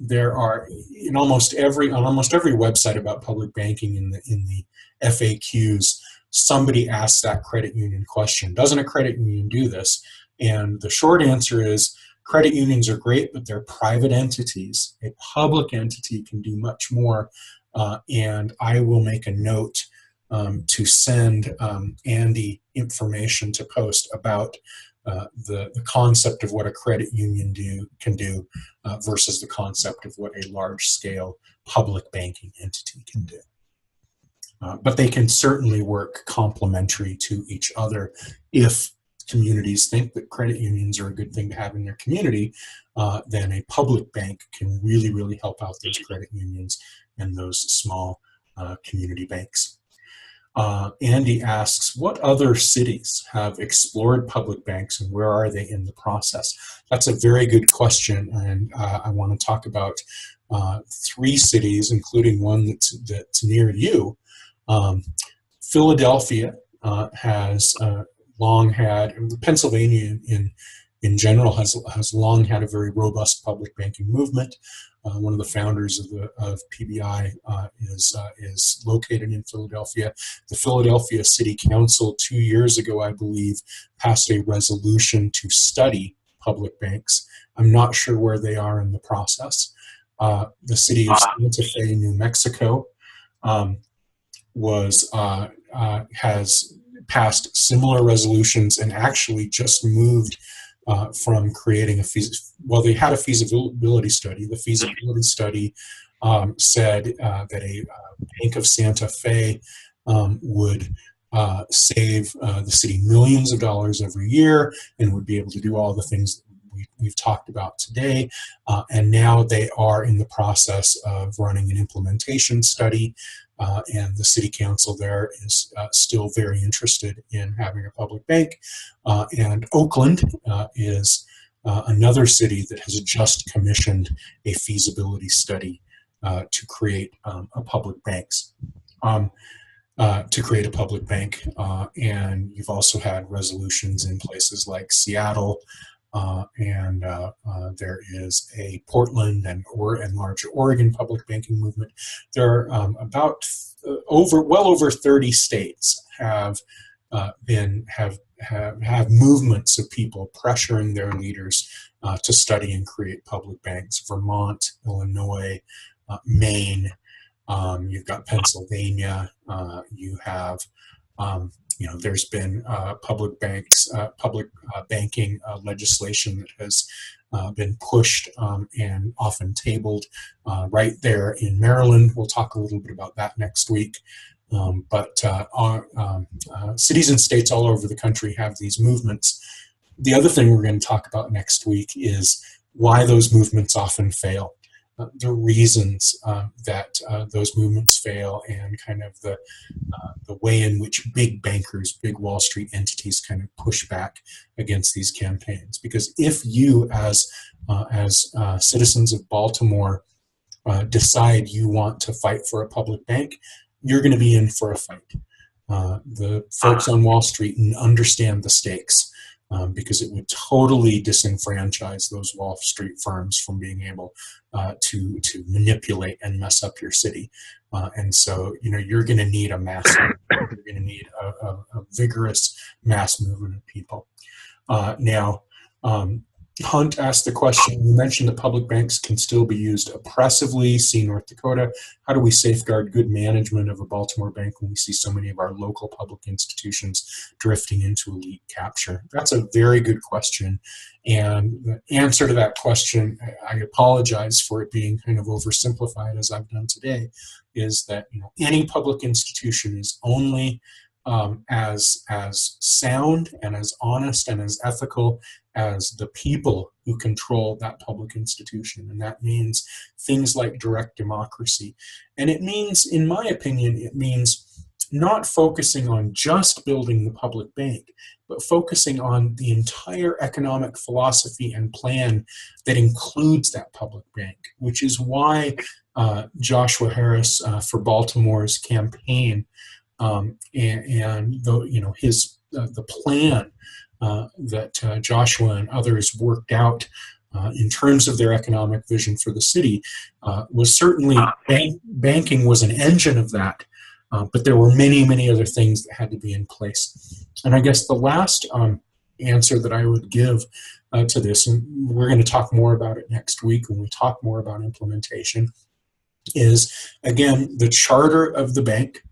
There are on almost every website about public banking in the FAQs, somebody asks that credit union question. Doesn't a credit union do this? And the short answer is credit unions are great, but they're private entities. A public entity can do much more, and I will make a note to send Andy information to post about the concept of what a credit union can do versus the concept of what a large-scale public banking entity can do. But they can certainly work complementary to each other. If communities think that credit unions are a good thing to have in their community, then a public bank can really, really help out those credit unions and those small community banks. Andy asks, what other cities have explored public banks and where are they in the process? That's a very good question, and I want to talk about 3 cities, including one that's near you. Philadelphia has long had, Pennsylvania in general has long had a very robust public banking movement. One of the founders of PBI is located in Philadelphia. The Philadelphia City Council 2 years ago, I believe, passed a resolution to study public banks. I'm not sure where they are in the process. The city of Santa Fe, New Mexico, has passed similar resolutions and actually just moved from creating they had a feasibility study. The feasibility study said that a Bank of Santa Fe would save the city millions of dollars every year and would be able to do all the things we've talked about today, and now they are in the process of running an implementation study, and the city council there is still very interested in having a public bank. And Oakland is another city that has just commissioned a feasibility study to create a public banks. To create a public bank, and you've also had resolutions in places like Seattle, and there is a Portland and larger Oregon public banking movement. There are well over 30 states have movements of people pressuring their leaders to study and create public banks. Vermont, Illinois, Maine. You've got Pennsylvania. You have, there's been public banking legislation that has been pushed and often tabled right there in Maryland. We'll talk a little bit about that next week. But cities and states all over the country have these movements. The other thing we're going to talk about next week is why those movements often fail. The reasons that those movements fail, and kind of the way in which big bankers, big Wall Street entities kind of push back against these campaigns. Because if you, as citizens of Baltimore, decide you want to fight for a public bank, you're going to be in for a fight. The folks on Wall Street understand the stakes. Because it would totally disenfranchise those Wall Street firms from being able to manipulate and mess up your city. And so, you're going to need a mass movement. You're going to need a vigorous mass movement of people. Now, Hunt asked the question, you mentioned that public banks can still be used oppressively. See North Dakota. How do we safeguard good management of a Baltimore bank when we see so many of our local public institutions drifting into elite capture? That's a very good question. And the answer to that question, I apologize for it being kind of oversimplified as I've done today, is that any public institution is only as sound and as honest and as ethical as the people who control that public institution. And that means things like direct democracy. And it means, in my opinion, it means not focusing on just building the public bank, but focusing on the entire economic philosophy and plan that includes that public bank, which is why Joshua Harris for Baltimore's campaign and the plan that Joshua and others worked out in terms of their economic vision for the city was certainly banking was an engine of that, but there were many, many other things that had to be in place. And I guess the last answer that I would give to this, and we're going to talk more about it next week when we talk more about implementation, is again the charter of the bank.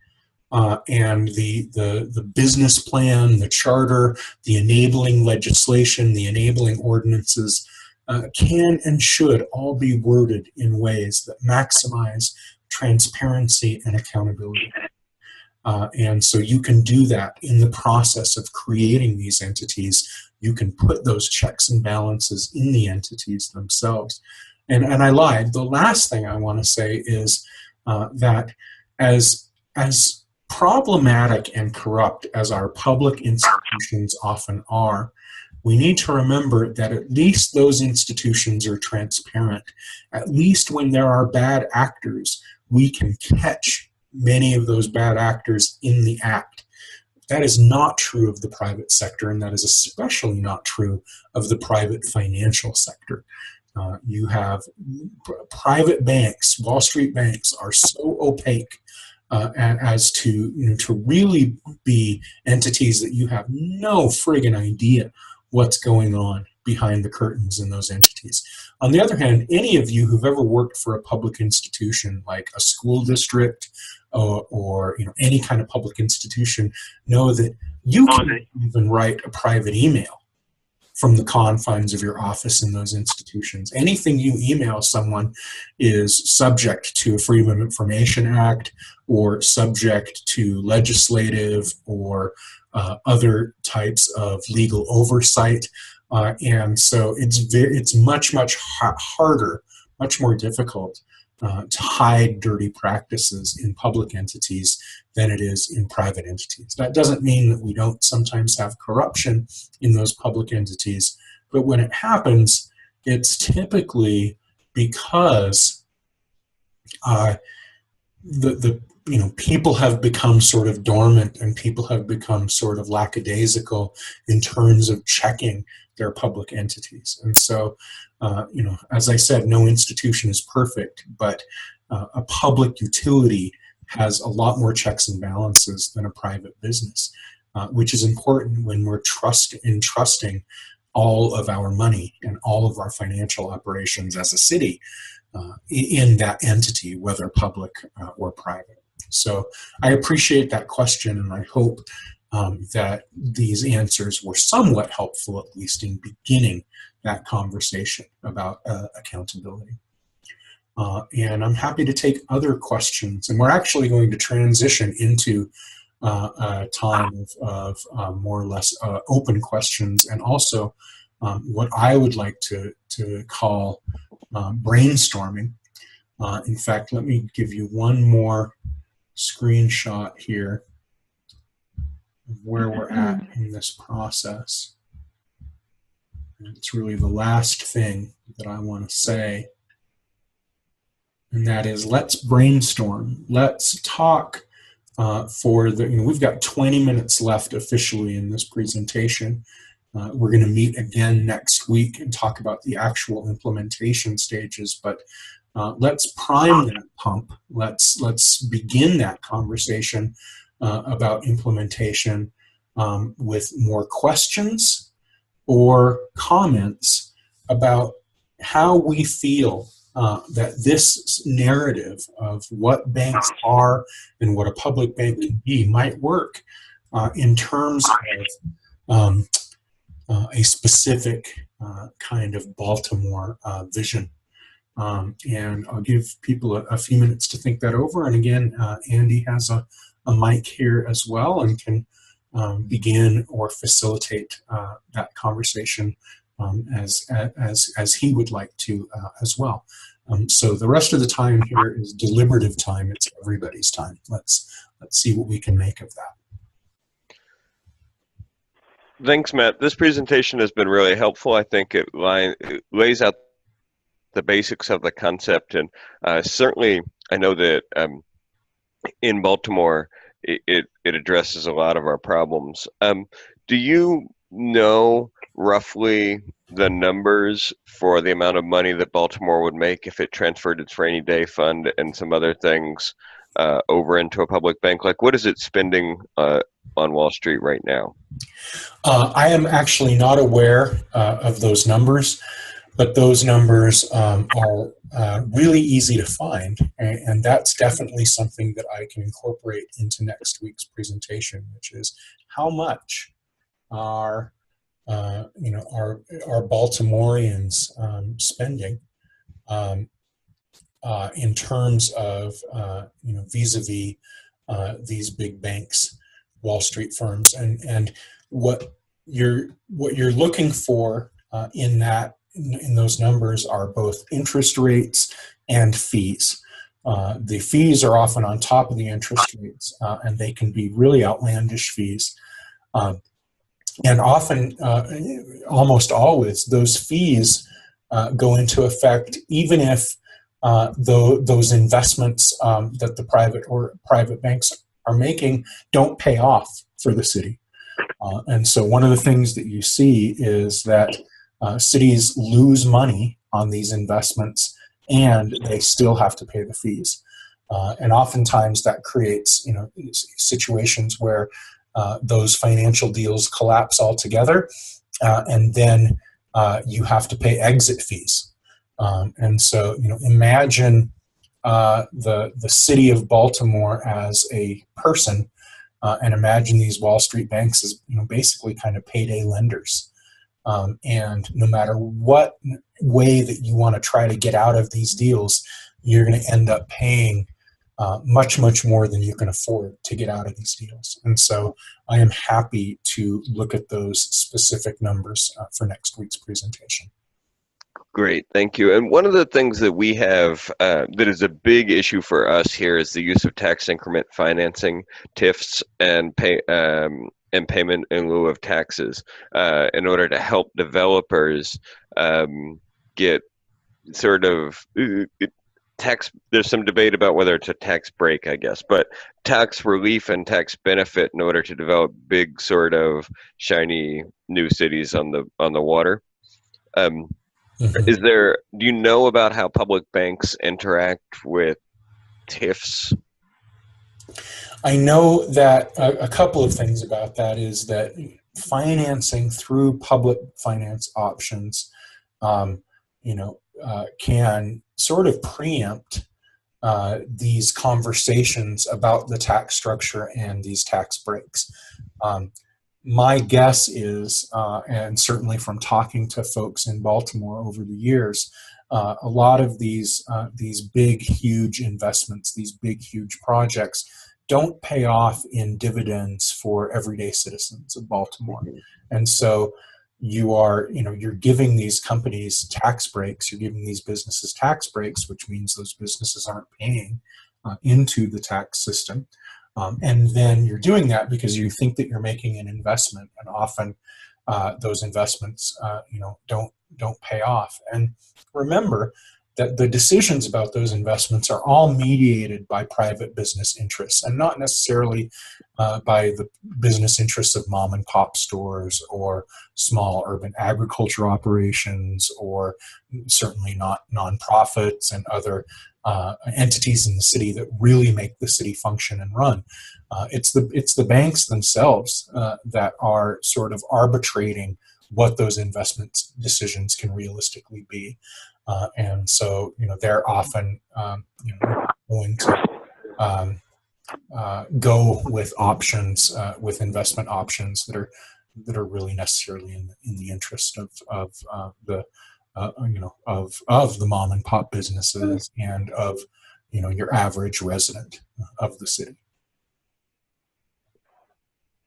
And the business plan, the charter, the enabling legislation, the enabling ordinances can and should all be worded in ways that maximize transparency and accountability. And so you can do that in the process of creating these entities. You can put those checks and balances in the entities themselves. And I lied. The last thing I want to say is that as problematic and corrupt as our public institutions often are, we need to remember that at least those institutions are transparent. At least when there are bad actors, we can catch many of those bad actors in the act. That is not true of the private sector, and that is especially not true of the private financial sector. You have private banks, Wall Street banks, are so opaque as to really be entities that you have no friggin' idea what's going on behind the curtains in those entities. On the other hand, any of you who've ever worked for a public institution like a school district or any kind of public institution know that you can even write a private email from the confines of your office in those institutions. Anything you email someone is subject to a Freedom of Information Act or subject to legislative or other types of legal oversight. And so it's much harder, much more difficult to hide dirty practices in public entities than it is in private entities. That doesn't mean that we don't sometimes have corruption in those public entities, but when it happens, it's typically because people have become sort of dormant, and people have become sort of lackadaisical in terms of checking their public entities. And so, as I said, no institution is perfect, but a public utility has a lot more checks and balances than a private business, which is important when we're entrusting all of our money and all of our financial operations as a city in that entity, whether public or private. So I appreciate that question, and I hope that these answers were somewhat helpful, at least in beginning that conversation about accountability. And I'm happy to take other questions. And we're actually going to transition into a time of more or less open questions, and also what I would like to call brainstorming. In fact, let me give you one more screenshot here of where we're at in this process. And it's really the last thing that I want to say, and that is, let's brainstorm. Let's talk we've got 20 minutes left officially in this presentation. We're going to meet again next week and talk about the actual implementation stages, but let's prime that pump. Let's begin that conversation about implementation with more questions or comments about how we feel that this narrative of what banks are and what a public bank can be might work in terms of a specific kind of Baltimore vision. And I'll give people a few minutes to think that over. And again, Andy has a mic here as well, and can begin or facilitate that conversation as he would like to as well. So the rest of the time here is deliberative time. It's everybody's time. Let's see what we can make of that.
Thanks, Matt. This presentation has been really helpful. I think it lays out the basics of the concept, and certainly I know that in Baltimore it addresses a lot of our problems. Do you know roughly the numbers for the amount of money that Baltimore would make if it transferred its rainy day fund and some other things over into a public bank? Like, what is it spending on Wall Street right now?
I am actually not aware of those numbers, but those numbers are really easy to find, and that's definitely something that I can incorporate into next week's presentation, which is how much are Baltimoreans spending in terms of vis-a-vis these big banks, Wall Street firms, and what you're looking for in those numbers are both interest rates and fees. The fees are often on top of the interest rates, and they can be really outlandish fees. And often, almost always, those fees go into effect even if those investments that the private banks are making don't pay off for the city. And so one of the things that you see is that cities lose money on these investments, and they still have to pay the fees. And oftentimes that creates situations where those financial deals collapse altogether, and then you have to pay exit fees. And so, imagine the city of Baltimore as a person, and imagine these Wall Street banks as basically kind of payday lenders. And no matter what way that you want to try to get out of these deals, you're going to end up paying much, much more than you can afford to get out of these deals. And so I am happy to look at those specific numbers for next week's presentation.
Great, thank you. And one of the things that we have that is a big issue for us here is the use of tax increment financing, TIFs, and payment in lieu of taxes in order to help developers get sort of tax. There's some debate about whether it's a tax break, I guess, but tax relief and tax benefit in order to develop big sort of shiny new cities on the water. Do you know about how public banks interact with TIFs?
I know that a couple of things about that is that financing through public finance options, can sort of preempt these conversations about the tax structure and these tax breaks. My guess is, and certainly from talking to folks in Baltimore over the years, a lot of these big, huge investments, these big, huge projects, don't pay off in dividends for everyday citizens of Baltimore. And so you're giving these companies tax breaks, you're giving these businesses tax breaks, which means those businesses aren't paying into the tax system. And then you're doing that because you think that you're making an investment, and often those investments, don't pay off. And remember that the decisions about those investments are all mediated by private business interests, and not necessarily by the business interests of mom and pop stores or small urban agriculture operations, or certainly not nonprofits and other entities in the city that really make the city function and run. It's the banks themselves that are sort of arbitrating what those investment decisions can realistically be. And so, they're often going to go with options, with investment options that are really necessarily in the interest of the mom and pop businesses and of your average resident of the city.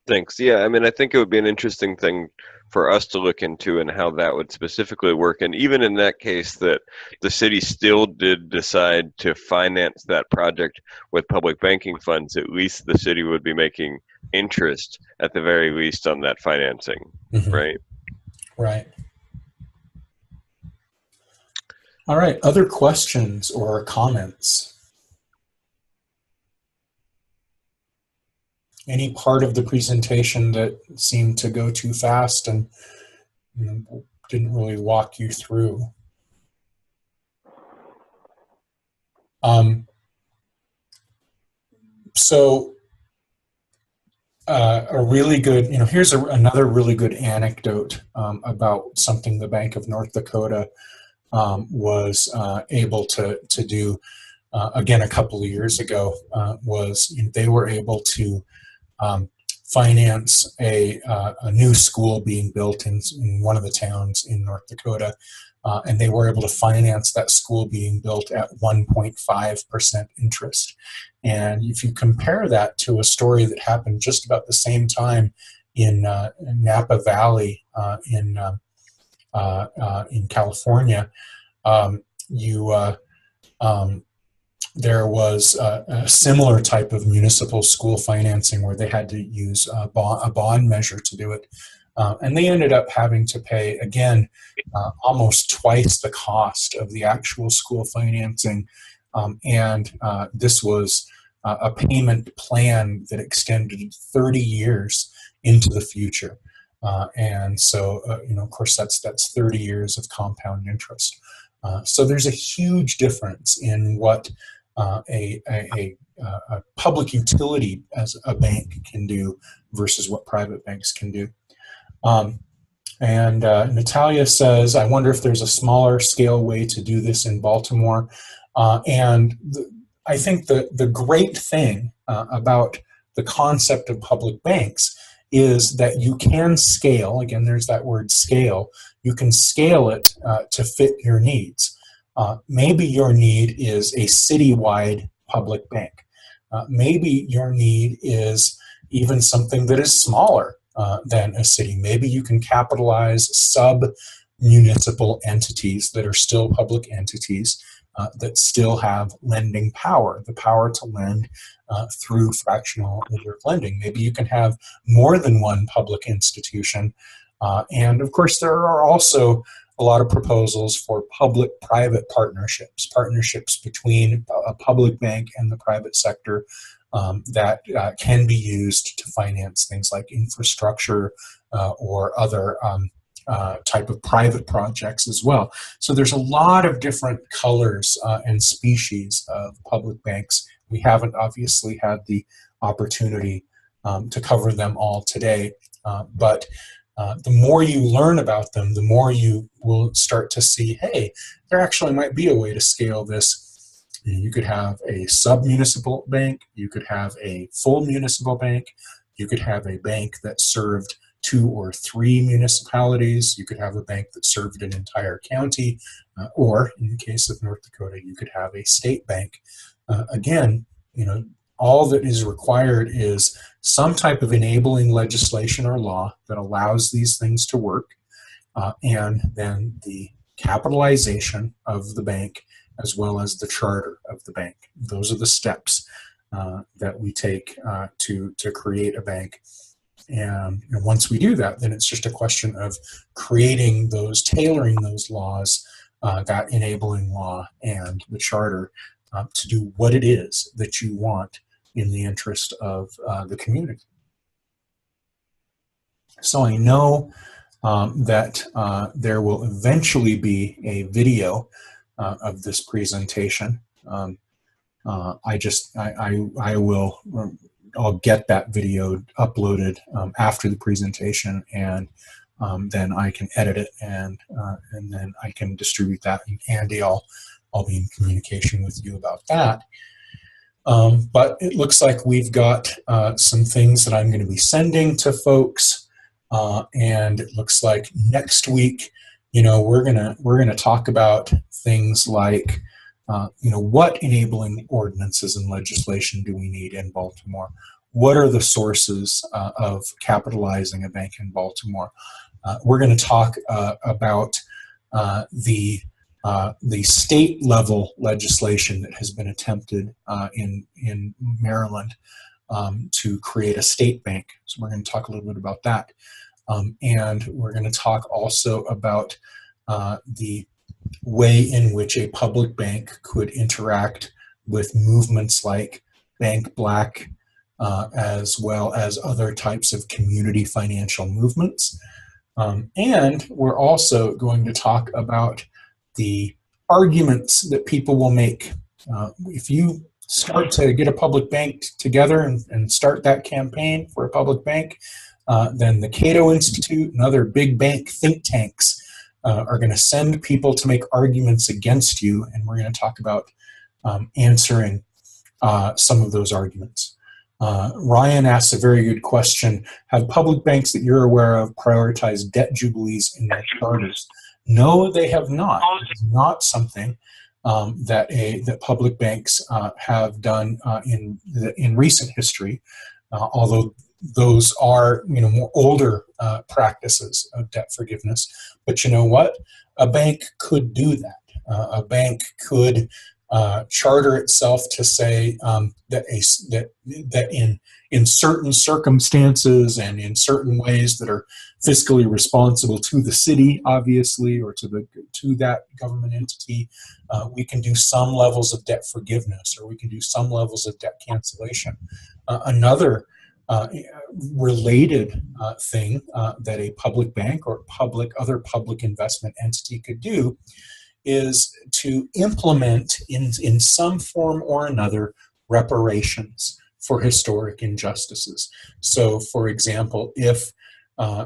Thanks. Yeah, I mean, I think it would be an interesting thing for us to look into, and how that would specifically work. And even in that case, that the city still did decide to finance that project with public banking funds, at least the city would be making interest at the very least on that financing, right?
Right. All right, other questions or comments? Any part of the presentation that seemed to go too fast and didn't really walk you through? A really good, here's another really good anecdote about something the Bank of North Dakota was able to do again a couple of years ago. Was they were able to finance a new school being built in one of the towns in North Dakota, and they were able to finance that school being built at 1.5% interest. And if you compare that to a story that happened just about the same time in Napa Valley in California, there was a similar type of municipal school financing where they had to use a bond measure to do it. And they ended up having to pay, again, almost twice the cost of the actual school financing. And this was a payment plan that extended 30 years into the future. And so, of course, that's 30 years of compound interest. So there's a huge difference in what a public utility as a bank can do versus what private banks can do. And Natalia says, I wonder if there's a smaller scale way to do this in Baltimore. I think the great thing about the concept of public banks is that you can scale, again, there's that word scale, you can scale it to fit your needs. Maybe your need is a citywide public bank. Maybe your need is even something that is smaller than a city. Maybe you can capitalize sub-municipal entities that are still public entities that still have lending power, the power to lend through fractional reserve lending. Maybe you can have more than one public institution. And of course, there are also a lot of proposals for public-private partnerships, partnerships between a public bank and the private sector that can be used to finance things like infrastructure or other type of private projects as well. So there's a lot of different colors and species of public banks. We haven't obviously had the opportunity to cover them all today, but the more you learn about them, the more you will start to see, hey, there actually might be a way to scale this. You could have a sub-municipal bank, you could have a full municipal bank, you could have a bank that served 2 or 3 municipalities, you could have a bank that served an entire county, or in the case of North Dakota, you could have a state bank. Again, you know, all that is required is some type of enabling legislation or law that allows these things to work, and then the capitalization of the bank as well as the charter of the bank. Those are the steps that we take to create a bank. And once we do that, then it's just a question of creating those, tailoring those laws, that enabling law and the charter to do what it is that you want in the interest of the community. So I know that there will eventually be a video of this presentation. I'll get that video uploaded after the presentation, and then I can edit it and then I can distribute that. And Andy, I'll be in communication with you about that. But it looks like we've got some things that I'm going to be sending to folks, and it looks like next week, you know, we're gonna talk about things like, you know, what enabling ordinances and legislation do we need in Baltimore? What are the sources of capitalizing a bank in Baltimore? We're going to talk about the state level legislation that has been attempted in Maryland to create a state bank. So we're going to talk a little bit about that. And we're going to talk also about the way in which a public bank could interact with movements like Bank Black, as well as other types of community financial movements. And we're also going to talk about the arguments that people will make. If you start to get a public bank together and start that campaign for a public bank, then the Cato Institute and other big bank think tanks are going to send people to make arguments against you, and we're going to talk about answering some of those arguments. Ryan asks a very good question. Have public banks that you're aware of prioritized debt jubilees in their charters? No, they have not. It's not something that public banks have done in recent history, although those are, you know, more older practices of debt forgiveness. But you know what? A bank could do that. A bank could charter itself to say that in certain circumstances and in certain ways that are fiscally responsible to the city, obviously, or to that government entity, we can do some levels of debt forgiveness, or we can do some levels of debt cancellation. Another related thing that a public bank or other public investment entity could do is to implement in some form or another reparations for historic injustices. So, for example, if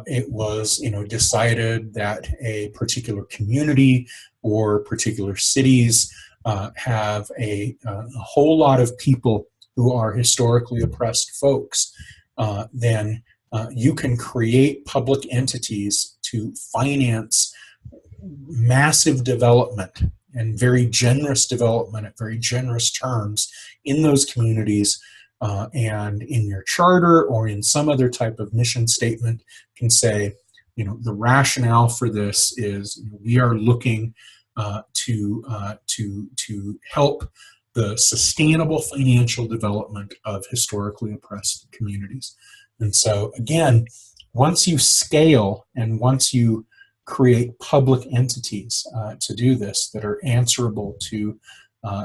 it was, you know, decided that a particular community or particular cities have a whole lot of people who are historically oppressed folks, then you can create public entities to finance massive development and very generous development at very generous terms in those communities, and in your charter or in some other type of mission statement can say, the rationale for this is we are looking to help the sustainable financial development of historically oppressed communities. And so again, once you scale and once you create public entities to do this that are answerable to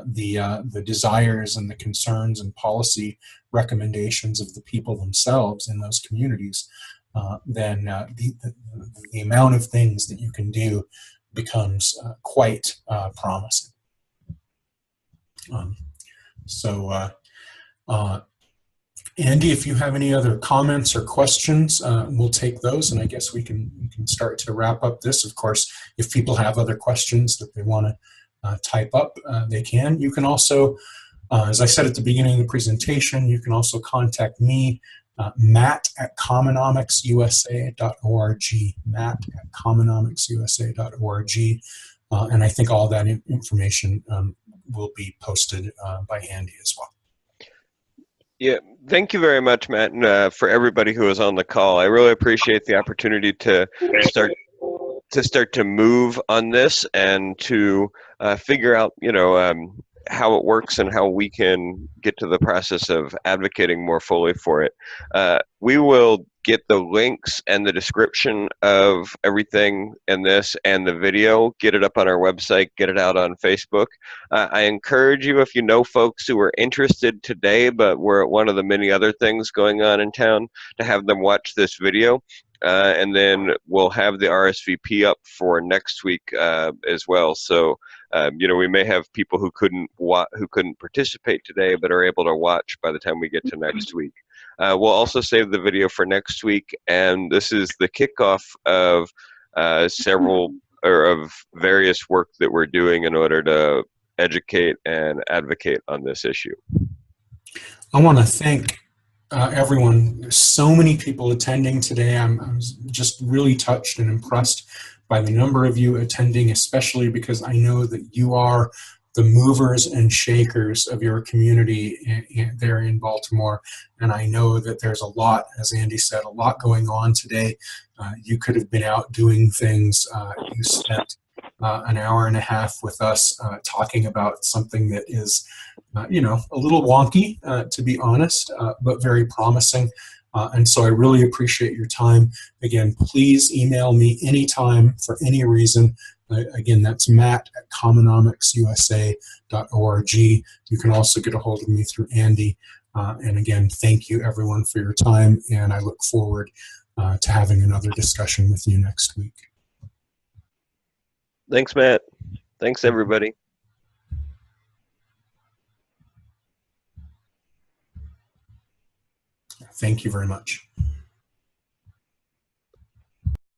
the desires and the concerns and policy recommendations of the people themselves in those communities, then the amount of things that you can do becomes quite promising. Andy, if you have any other comments or questions, we'll take those, and I guess we can start to wrap up this. Of course, if people have other questions that they want to type up, they can. You can also, as I said at the beginning of the presentation, you can also contact me, Matt at commonomicsusa.org, Matt at commonomicsusa.org, and I think all that information will be posted by Andy as well.
Yeah, thank you very much, Matt, and for everybody who was on the call. I really appreciate the opportunity to start to move on this and to figure out, how it works and how we can get to the process of advocating more fully for it. We will get the links and the description of everything in this and the video, get it up on our website, get it out on Facebook. I encourage you, if you know folks who are interested today but were at one of the many other things going on in town, to have them watch this video. And then we'll have the RSVP up for next week as well. So, we may have people who couldn't participate today but are able to watch by the time we get to next week. We'll also save the video for next week, and this is the kickoff of of various work that we're doing in order to educate and advocate on this issue.
I want to thank everyone. There's so many people attending today. I'm just really touched and impressed by the number of you attending, especially because I know that you are the movers and shakers of your community there in Baltimore. And I know that there's a lot, as Andy said, a lot going on today. You could have been out doing things. You spent an hour and a half with us talking about something that is, a little wonky, to be honest, but very promising. And so I really appreciate your time. Again, please email me anytime for any reason. Again, that's Matt at commonomicsusa.org. You can also get a hold of me through Andy. And again, thank you everyone for your time, and I look forward to having another discussion with you next week.
Thanks, Matt. Thanks, everybody.
Thank you very much.